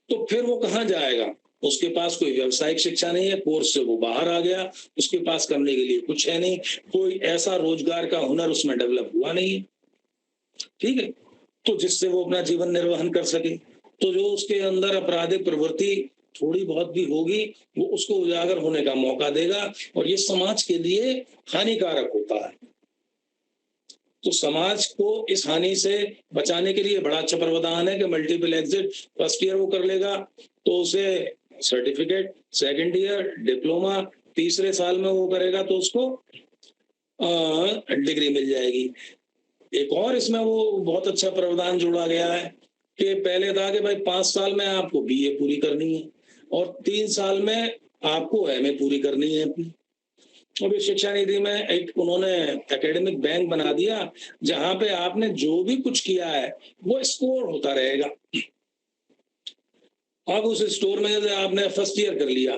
तो फिर वो कहाँ जाएगा? उसके पास कोई व्यावसायिक शिक्षा नहीं है, कोर्स से वो बाहर आ गया, उसके पास करने के लिए कुछ है नहीं, कोई ऐसा रोजगार का हुनर उसमें डेवलप हुआ नहीं है। ठीक है, तो जिससे वो अपना जीवन निर्वहन कर सके। तो जो उसके अंदर आपराधिक प्रवृत्ति थोड़ी बहुत भी होगी, वो उसको उजागर होने का मौका देगा, और ये समाज के लिए हानिकारक होता है। तो समाज को इस हानि से बचाने के लिए बड़ा अच्छा प्रावधान है कि मल्टीपल एग्जिट। फर्स्ट ईयर वो कर लेगा तो उसे सर्टिफिकेट, सेकंड ईयर डिप्लोमा, तीसरे साल में वो करेगा तो उसको डिग्री मिल जाएगी। एक और इसमें वो बहुत अच्छा प्रावधान जोड़ा गया है कि पहले था कि भाई 5 साल में आपको बीए पूरी करनी है और 3 साल में आपको एमए पूरी करनी है अपनी। और शिक्षा नीति में एक उन्होंने एकेडमिक बैंक बना दिया, जहां पे आपने जो भी कुछ किया है वो स्कोर होता रहेगा। अब उस स्टोर में जैसे आपने फर्स्ट ईयर कर लिया,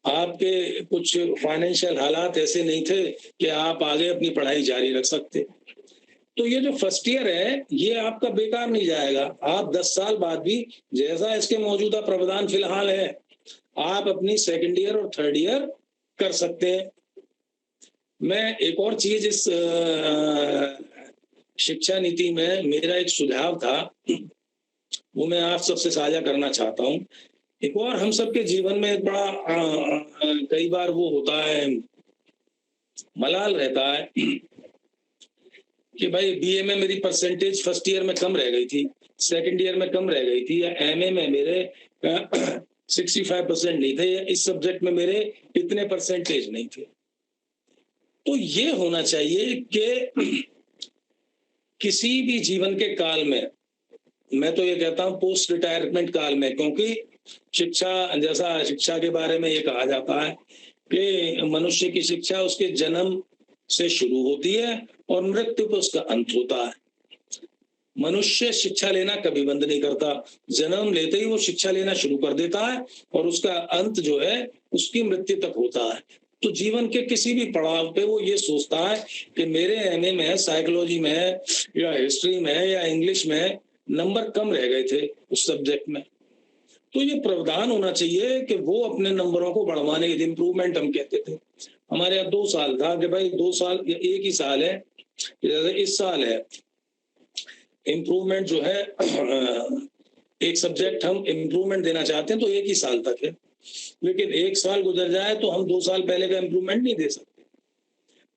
आपके कुछ फाइनेंशियल हालात ऐसे नहीं थे कि आप आगे अपनी पढ़ाई जारी रख सकते, तो ये जो फर्स्ट ईयर है ये आपका बेकार नहीं जाएगा। आप 10 साल बाद भी, जैसा इसके मौजूदा प्रावधान फिलहाल है, आप अपनी सेकंड ईयर और थर्ड ईयर कर सकते हैं। मैं एक और चीज इस शिक्षा नीति में मेरा एक सुझाव था, वो मैं आप सबसे साझा करना चाहता हूँ। एक और हम सबके जीवन में एक बड़ा कई बार वो होता है, मलाल रहता है कि भाई बीए में मेरी परसेंटेज फर्स्ट ईयर में कम रह गई थी, सेकंड ईयर में कम रह गई थी, या एमए में मेरे 65% नहीं थे, या इस सब्जेक्ट में मेरे इतने परसेंटेज नहीं थे। तो ये होना चाहिए कि किसी भी जीवन के काल में, मैं तो ये कहता हूं पोस्ट रिटायरमेंट काल में, क्योंकि शिक्षा, जैसा शिक्षा के बारे में ये कहा जाता है कि मनुष्य की शिक्षा उसके जन्म से शुरू होती है और मृत्यु पर उसका अंत होता है। मनुष्य शिक्षा लेना कभी बंद नहीं करता, जन्म लेते ही वो शिक्षा लेना शुरू कर देता है और उसका अंत जो है उसकी मृत्यु तक होता है। तो जीवन के किसी भी पड़ाव पे वो ये सोचता है कि मेरे एमए में साइकोलॉजी में या हिस्ट्री में या इंग्लिश में नंबर कम रह गए थे उस सब्जेक्ट में, तो ये प्रावधान होना चाहिए कि वो अपने नंबरों को बढ़वाने के, इम्प्रूवमेंट हम कहते थे। हमारे यहाँ 2 साल था कि भाई 2 साल या एक ही साल है, जैसे इस साल है इम्प्रूवमेंट जो है, एक सब्जेक्ट हम इम्प्रूवमेंट देना चाहते हैं तो एक ही साल तक है, लेकिन 1 साल गुजर जाए तो हम 2 साल पहले का इम्प्रूवमेंट नहीं दे सकते।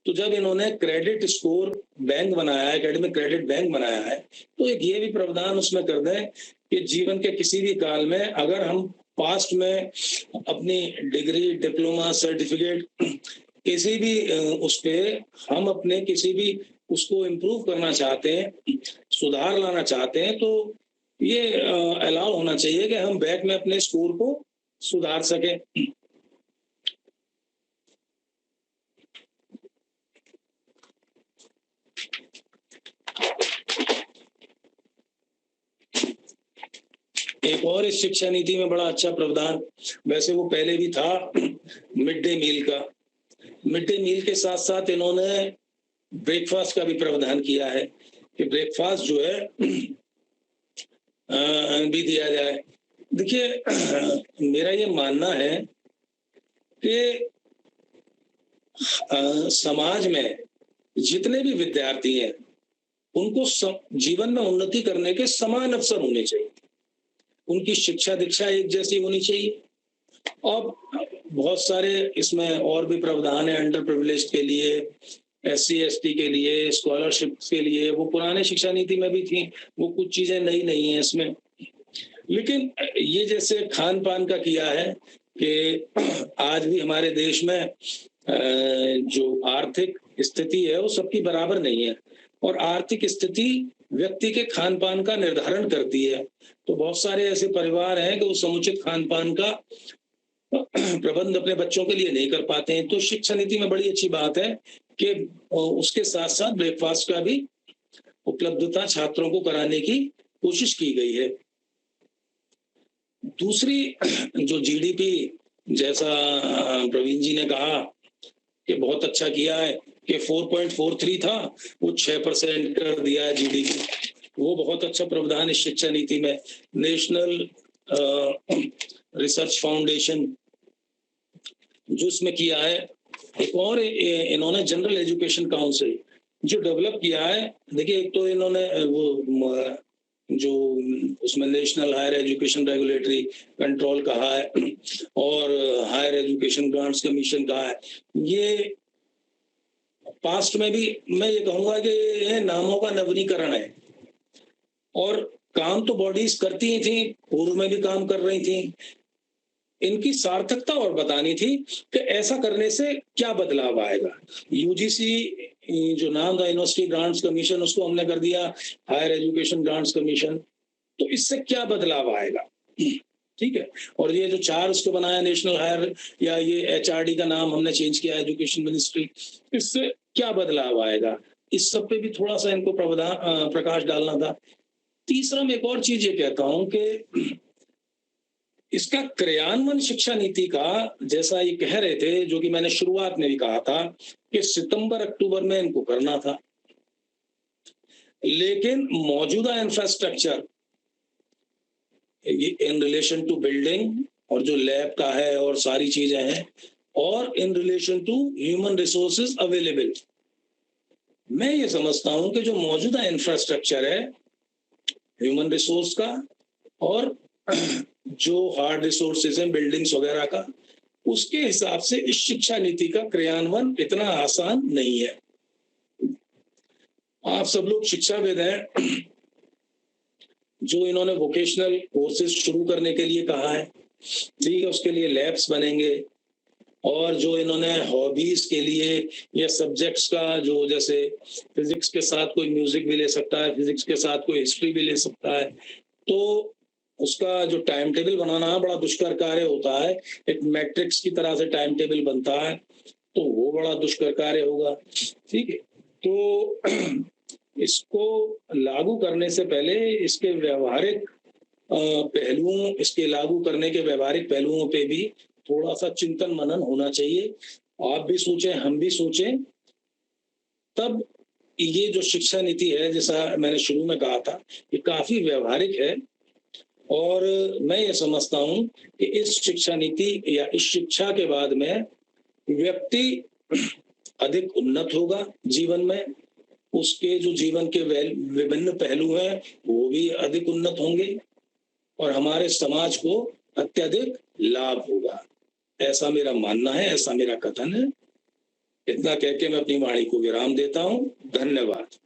तो जब इन्होंने क्रेडिट स्कोर बैंक बनाया है, एकेडमिक क्रेडिट बैंक बनाया है, तो एक ये भी प्रावधान उसमें कर दें कि जीवन के किसी भी काल में अगर हम पास्ट में अपनी डिग्री, डिप्लोमा, सर्टिफिकेट किसी भी उस पे हम अपने किसी भी उसको इम्प्रूव करना चाहते हैं, सुधार लाना चाहते हैं, तो ये अलाउ होना चाहिए कि हम बैक में अपने स्कोर को सुधार सकें। एक और इस शिक्षा नीति में बड़ा अच्छा प्रावधान, वैसे वो पहले भी था, मिड डे मील का। मिड डे मील के साथ साथ इन्होंने ब्रेकफास्ट का भी प्रावधान किया है कि ब्रेकफास्ट जो है भी दिया जाए। देखिए मेरा ये मानना है कि समाज में जितने भी विद्यार्थी हैं उनको जीवन में उन्नति करने के समान अवसर होने चाहिए, उनकी शिक्षा दीक्षा एक जैसी होनी चाहिए। अब बहुत सारे इसमें और भी प्रावधान है, अंडर प्रिविलेज के लिए, SC ST के लिए, स्कॉलरशिप के लिए, वो पुराने शिक्षा नीति में भी थी, वो कुछ चीजें नई नहीं है इसमें। लेकिन ये जैसे खान पान का किया है कि आज भी हमारे देश में जो आर्थिक स्थिति है वो सबकी बराबर नहीं है, और आर्थिक स्थिति व्यक्ति के खान पान का निर्धारण करती है। तो बहुत सारे ऐसे परिवार हैं कि वो समुचित खान पान का प्रबंध अपने बच्चों के लिए नहीं कर पाते हैं। तो शिक्षा नीति में बड़ी अच्छी बात है कि उसके साथ साथ ब्रेकफास्ट का भी उपलब्धता छात्रों को कराने की कोशिश की गई है। दूसरी जो GDP, जैसा प्रवीण जी ने कहा कि बहुत अच्छा किया है कि 4.43 था, वो 6% कर दिया है GDP, वो बहुत अच्छा प्रावधान है शिक्षा नीति में। नेशनल रिसर्च फाउंडेशन जो इसमें किया है, एक और इन्होंने जनरल एजुकेशन काउंसिल जो डेवलप किया है। देखिए एक तो इन्होंने वो जो उसमें national higher education regulatory control कहा है और हायर एजुकेशन ग्रांट्स कमीशन कहा है। ये पास्ट में भी मैं ये कहूंगा कि ये नामों का नवीनीकरण है, और काम तो बॉडीज करती ही थी, पूर्व में भी काम कर रही थी। इनकी सार्थकता और बतानी थी कि ऐसा करने से क्या बदलाव आएगा। UGC जो नाम था यूनिवर्सिटी ग्रांट्स कमीशन, उसको हमने कर दिया हायर एजुकेशन ग्रांट्स कमीशन। तो इससे क्या बदलाव आएगा, ठीक है। और ये जो 4 उसको बनाया नेशनल हायर, या ये HRD का नाम हमने चेंज किया एजुकेशन मिनिस्ट्री, इससे क्या बदलाव आएगा, इस सब पे भी थोड़ा सा इनको प्रकाश डालना था। तीसरा मैं एक और चीज ये कहता हूं कि इसका क्रियान्वयन शिक्षा नीति का, जैसा ये कह रहे थे, जो कि मैंने शुरुआत में भी कहा था कि सितंबर अक्टूबर में इनको करना था, लेकिन मौजूदा infrastructure in relation to building और जो लैब का है और सारी चीजें हैं, और in relation to human resources available, मैं ये समझता हूं कि जो मौजूदा इंफ्रास्ट्रक्चर है ह्यूमन रिसोर्स का और जो हार्ड रिसोर्सेज हैं बिल्डिंग्स वगैरह का, उसके हिसाब से इस शिक्षा नीति का क्रियान्वयन इतना आसान नहीं है। आप सब लोग शिक्षाविद हैं, जो इन्होंने वोकेशनल कोर्सेज शुरू करने के लिए कहा है, ठीक है, उसके लिए लैब्स बनेंगे, और जो इन्होंने हॉबीज के लिए या सब्जेक्ट्स का, जो जैसे फिजिक्स के साथ कोई म्यूजिक भी ले सकता है, फिजिक्स के साथ कोई हिस्ट्री भी ले सकता है, तो उसका जो टाइम टेबल बनाना बड़ा दुष्कर कार्य होता है। एक मैट्रिक्स की तरह से टाइम टेबल बनता है, तो वो बड़ा दुष्कर कार्य होगा, ठीक है। तो इसको लागू करने से पहले इसके व्यवहारिक पहलुओं, इसके लागू करने के व्यवहारिक पहलुओं पे भी थोड़ा सा चिंतन मनन होना चाहिए। आप भी सोचें, हम भी सोचें, तब ये जो शिक्षा नीति है, जैसा मैंने शुरू में कहा था, ये काफी व्यवहारिक है। और मैं ये समझता हूं कि इस शिक्षा नीति या इस शिक्षा के बाद में व्यक्ति अधिक उन्नत होगा जीवन में, उसके जो जीवन के विभिन्न पहलू हैं वो भी अधिक उन्नत होंगे, और हमारे समाज को अत्यधिक लाभ होगा। ऐसा मेरा मानना है, ऐसा मेरा कथन है। इतना कह के मैं अपनी वाणी को विराम देता हूं। धन्यवाद।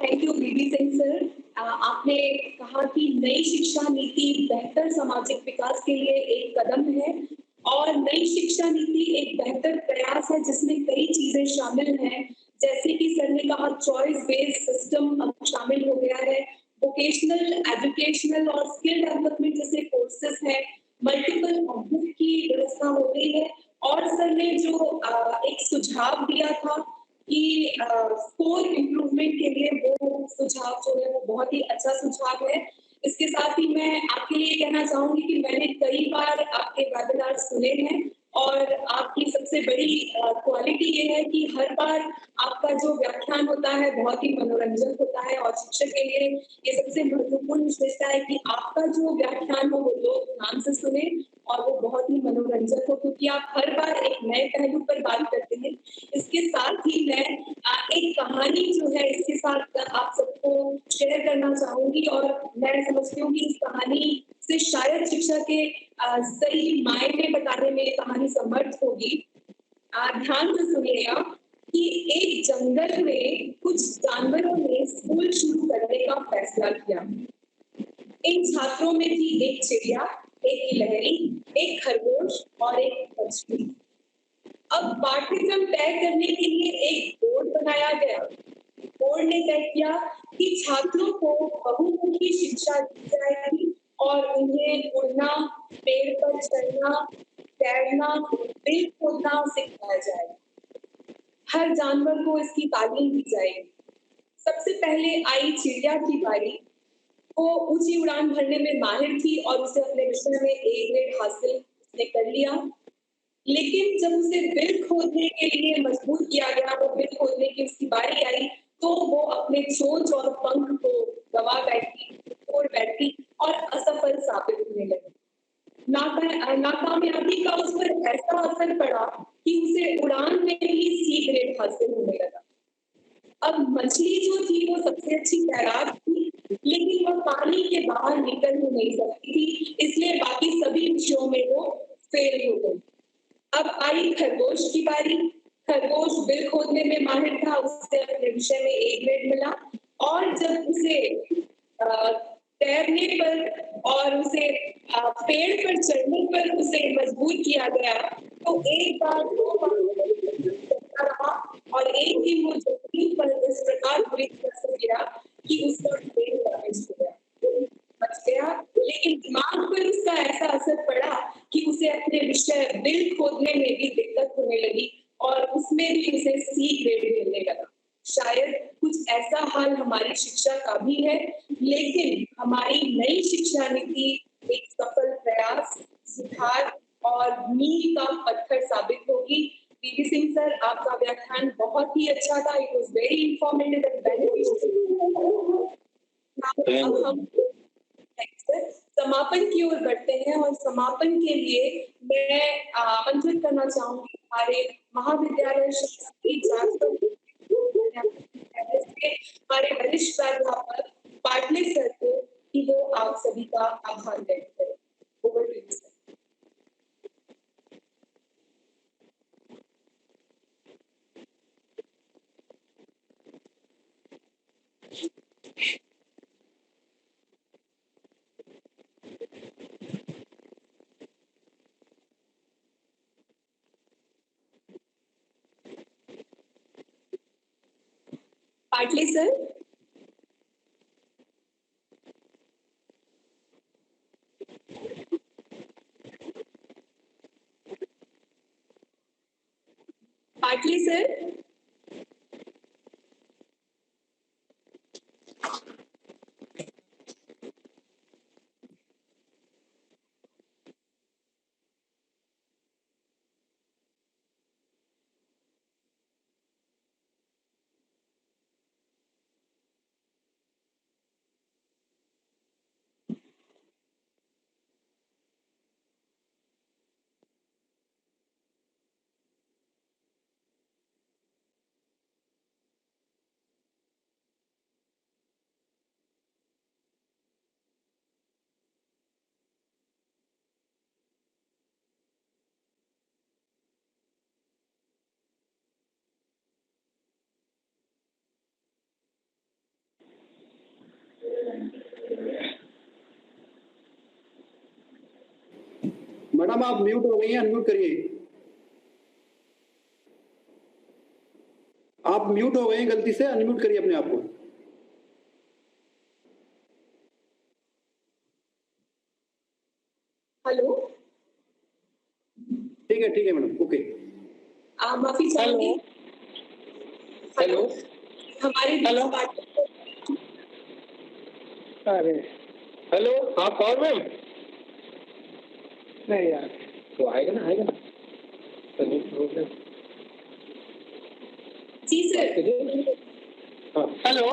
Thank you BB Singh sir. आपने कहा कि नई शिक्षा नीति बेहतर सामाजिक विकास के लिए एक कदम है, और नई शिक्षा नीति एक बेहतर प्रयास है जिसमें कई चीजें शामिल हैं, जैसे कि सर ने कहा चॉइस बेस्ड सिस्टम अब शामिल हो गया है, वोकेशनल, एजुकेशनल और स्किल डेवलपमेंट जैसे कोर्सेज हैं, मल्टीपल बुक की व्यवस्था हो गई है, और सर ने जो एक सुझाव दिया था कि स्कोर इम्प्रूवमेंट बहुत ही अच्छा सुझाव है। इसके साथ ही मैं आपके लिए कहना चाहूंगी कि मैंने कई बार आपके वेबिनार सुने हैं और आपकी सबसे बड़ी क्वालिटी ये है कि हर बार आपका जो व्याख्यान होता है बहुत ही मनोरंजक होता है, और शिक्षक के लिए ये सबसे महत्वपूर्ण विशेषता है कि आपका जो व्याख्यान हो वो लोग ध्यान से सुने और वो बहुत ही मनोरंजक हो, क्योंकि आप हर बार एक नए पहलू पर बात करते हैं। इसके साथ ही मैं एक कहानी जो है इसके साथ आप सबको शेयर करना चाहूंगी, और मैं समझती हूँ कि इस कहानी से शायद शिक्षा के सही मायने बताने में कहानी समर्थ होगी। ध्यान से सुनिएगा कि एक जंगल में कुछ जानवरों ने स्कूल शुरू करने का फैसला किया। इन छात्रों में थी एक चिड़िया, एक गिलहरी, एक खरगोश और एक मछली। अब पाठ्यक्रम तय करने के लिए एक बोर्ड बनाया गया। बोर्ड ने तय किया कि छात्रों को बहुमुखी शिक्षा दी जाएगी और उन्हें उड़ना, पेड़ पर चढ़ना, तैरना, बिल खोदना सिखाया जाएगा। हर जानवर को इसकी तालीम दी जाएगी। सबसे पहले आई चिड़िया की बारी। वो ऊंची उड़ान भरने में माहिर थी और उसे अपने विषय में ए ग्रेड हासिल उसने कर लिया। लेकिन जब उसे बिल खोदने के लिए मजबूर किया गया, वो बिल खोदने की उसकी बारी आई, तो वो अपने चोंच और पंख को गवा बैठी, तोड़ बैठी और असफल साबित होने लगी। नाकामयाबी का उस पर ऐसा असर पड़ा कि उसे उड़ान में ही सी ग्रेड हासिल होने लगा। अब मछली जो थी वो सबसे अच्छी तैराक थी, लेकिन वह पानी के बाहर निकल ही नहीं सकती थी, इसलिए बाकी सभी विषयों में वो फेल हो गई। अब आई खरगोश की बारी। खरगोश बिल खोदने में माहिर था, उसे अपने विषय में ए ग्रेड मिला, और जब उसे तैरने पर और उसे पेड़ पर चढ़ने पर उसे मजबूर किया गया, तो एक बार दो बार रहा और एक दिन वो जमीन पर इस प्रकार बुरी तरह से गिरा कि उसका पेड़ डैमेज हो गया, बच गया। लेकिन दिमाग पर उसका ऐसा असर पड़ा कि उसे अपने विषय बिल खोदने में भी दिक्कत होने लगी और उसमें भी उसे सी ग्रेड मिलने लगा। शायद कुछ ऐसा हाल हमारी शिक्षा का भी है, लेकिन हमारी नई शिक्षा नीति एक सफल प्रयास, सुधार और मील का पत्थर साबित होगी। पीवी सिंह सर, आपका व्याख्यान बहुत ही अच्छा था। It was very informative and beneficial. अब हम समापन की ओर बढ़ते हैं, और समापन के लिए मैं आमंत्रित करना चाहूंगी हमारे महाविद्यालय शासकीय जांच हमारे वरिष्ठ प्राध्यापक पाटले सर को कि वो आप सभी का आभार व्यक्त करें। Over to you sir. Patle sir. Patle sir. Madam आप म्यूट हो गई हैं, अनम्यूट करिए। आप म्यूट हो गए हैं गलती से, अनम्यूट करिए अपने आप को। हेलो। ठीक है मैडम, ओके। माफी चाहूंगी। हेलो। हमारे हेलो। अरे हेलो, हाँ कौन मैम? नहीं यार, तो आएगा ना जी सर। हेलो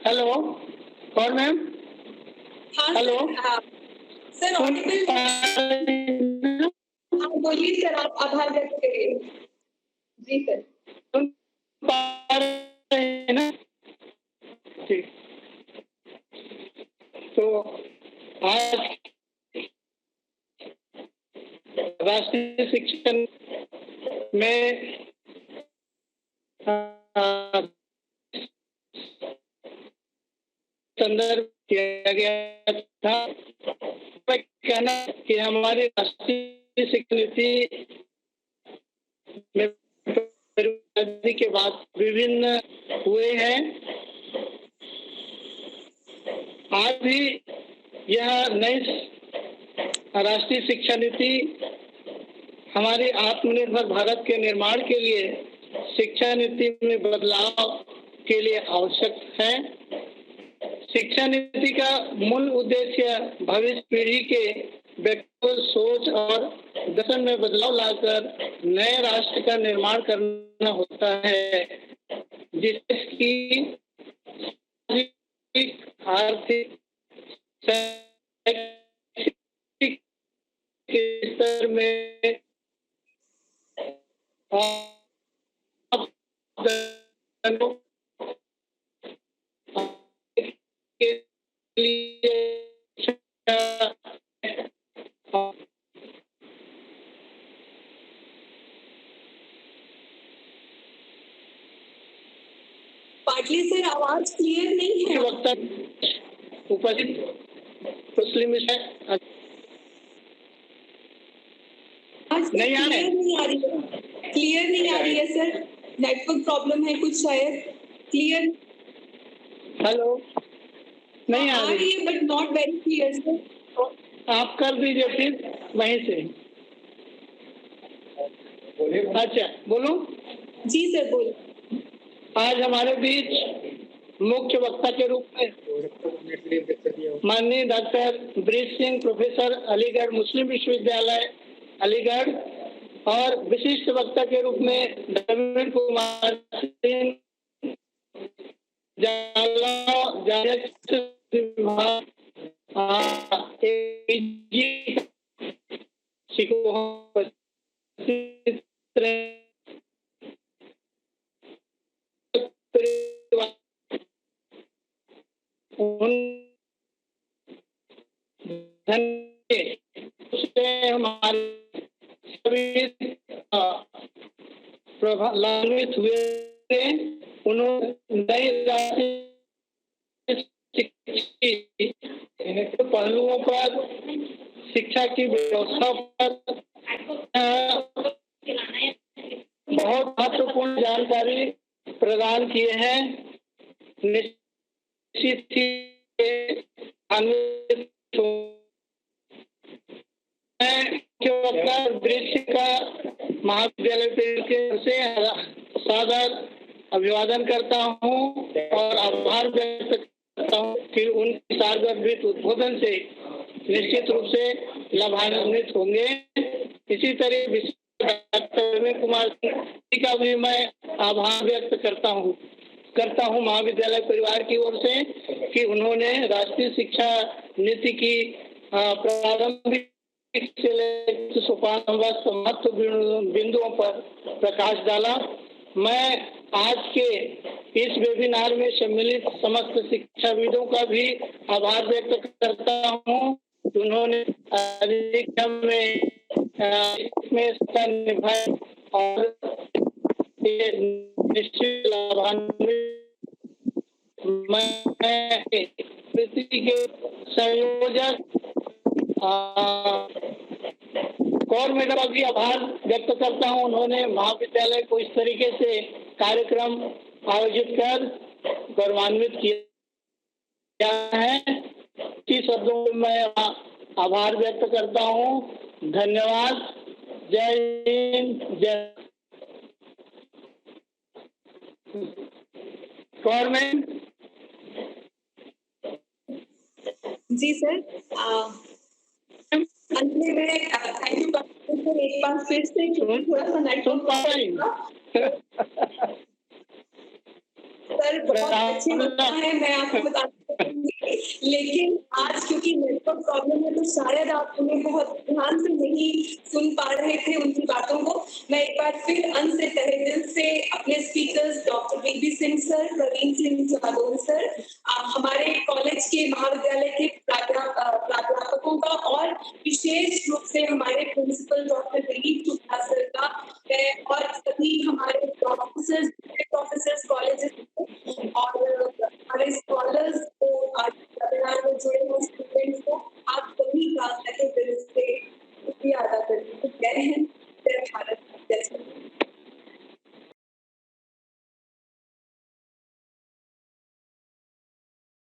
हेलो, कौन मैम? हाँ हेलो। Sir Audible. हाँ बोलिए सर, आप आभार व्यक्त करिए। जी सर। सुन पा रहे हैं ना? ठीक। तो आज राष्ट्रीय शिक्षण में संदर्भ किया गया था। मैं कहना कि हमारी राष्ट्रीय शिक्षा नीति में परिवर्तन के बाद विभिन्न हुए हैं। आज भी यह नई राष्ट्रीय शिक्षा नीति हमारे आत्मनिर्भर भारत के निर्माण के लिए शिक्षा नीति में बदलाव के लिए आवश्यक है। शिक्षा नीति का मूल उद्देश्य भविष्य पीढ़ी के व्यक्तिगत सोच और दर्शन में बदलाव लाकर नए राष्ट्र का निर्माण करना होता है, जिसकी आर्थिक शैक्षिक स्तर में के लिए पाटली सर आवाज क्लियर नहीं है। वक्ता उपस्थित मुस्लिम नहीं आ रहे? नहीं आ रही है, क्लियर नहीं आ रही है सर। नेटवर्क प्रॉब्लम है कुछ शायद। क्लियर हेलो, नहीं आ आ रही? रही है but not very clear sir. आप कर दीजिए फिर वहीं से। अच्छा बोलो। जी सर बोल। आज हमारे बीच मुख्य वक्ता के रूप में माननीय डॉक्टर ब्रिज सिंह, प्रोफेसर अलीगढ़ मुस्लिम विश्वविद्यालय अलीगढ़, और विशिष्ट वक्ता के रूप में नवीन कुमार सिंह, हमारे लाभान्वित हुए। उन्होंने नई पहलुओं पर, शिक्षा की व्यवस्था पर बहुत महत्वपूर्ण जानकारी प्रदान किए हैं। निश्चित ही दृश्य का महाविद्यालय से सादर अभिवादन करता हूँ और आभार व्यक्त करता हूँ कि उनके सार्वजनिक उद्बोधन से निश्चित रूप से लाभान्वित होंगे। इसी तरह डॉक्टर नवीन कुमार सिंह का भी मैं आभार व्यक्त करता हूँ महाविद्यालय परिवार की ओर से कि उन्होंने राष्ट्रीय शिक्षा नीति की प्रारंभिक से लेकर सोपान महत्व बिंदुओं पर प्रकाश डाला। मैं आज के इस वेबिनार में सम्मिलित समस्त शिक्षाविदों का भी आभार व्यक्त करता हूँ। उन्होंने अधिकतम में स्थान निभाए और ये निश्चित लाभान्वित मैं के संयोजक कौर मैडम का भी आभार व्यक्त करता हूं। उन्होंने महाविद्यालय को इस तरीके से कार्यक्रम आयोजित कर गौरवान्वित किया है। इसी शब्दों में मैं आभार व्यक्त करता हूं। धन्यवाद। जय हिंद, जय गवर्नमेंट। जी सर, अंत में मैं थैंक यू सर एक बार फिर से, क्योंकि थोड़ा सा नेटवर्क सर बहुत अच्छी लगता है, मैं आपको बता दूंगी, लेकिन आज क्योंकि नेटवर्क प्रॉब्लम है तो शायद आप उन्हें बहुत ध्यान से नहीं सुन पा रहे थे उनकी बातों को। मैं एक बार फिर अंत से तहे दिल से अपने स्पीकर्स डॉक्टर वीबी सिंह सर, प्रवीण सिंह जादौन सर, हमारे कॉलेज के महाविद्यालय के प्राध्यापकों का और विशेष रूप से हमारे principal doctor Dilip Shukla sir का, और सभी हमारे प्रोफेसर्स कॉलेजेस और हमारे स्कॉलर्स को वेबिनार में जुड़े हुए स्टूडेंट्स को आप सभी का तहे दिल से शुक्रिया अदा करती हूँ। जय हिंद।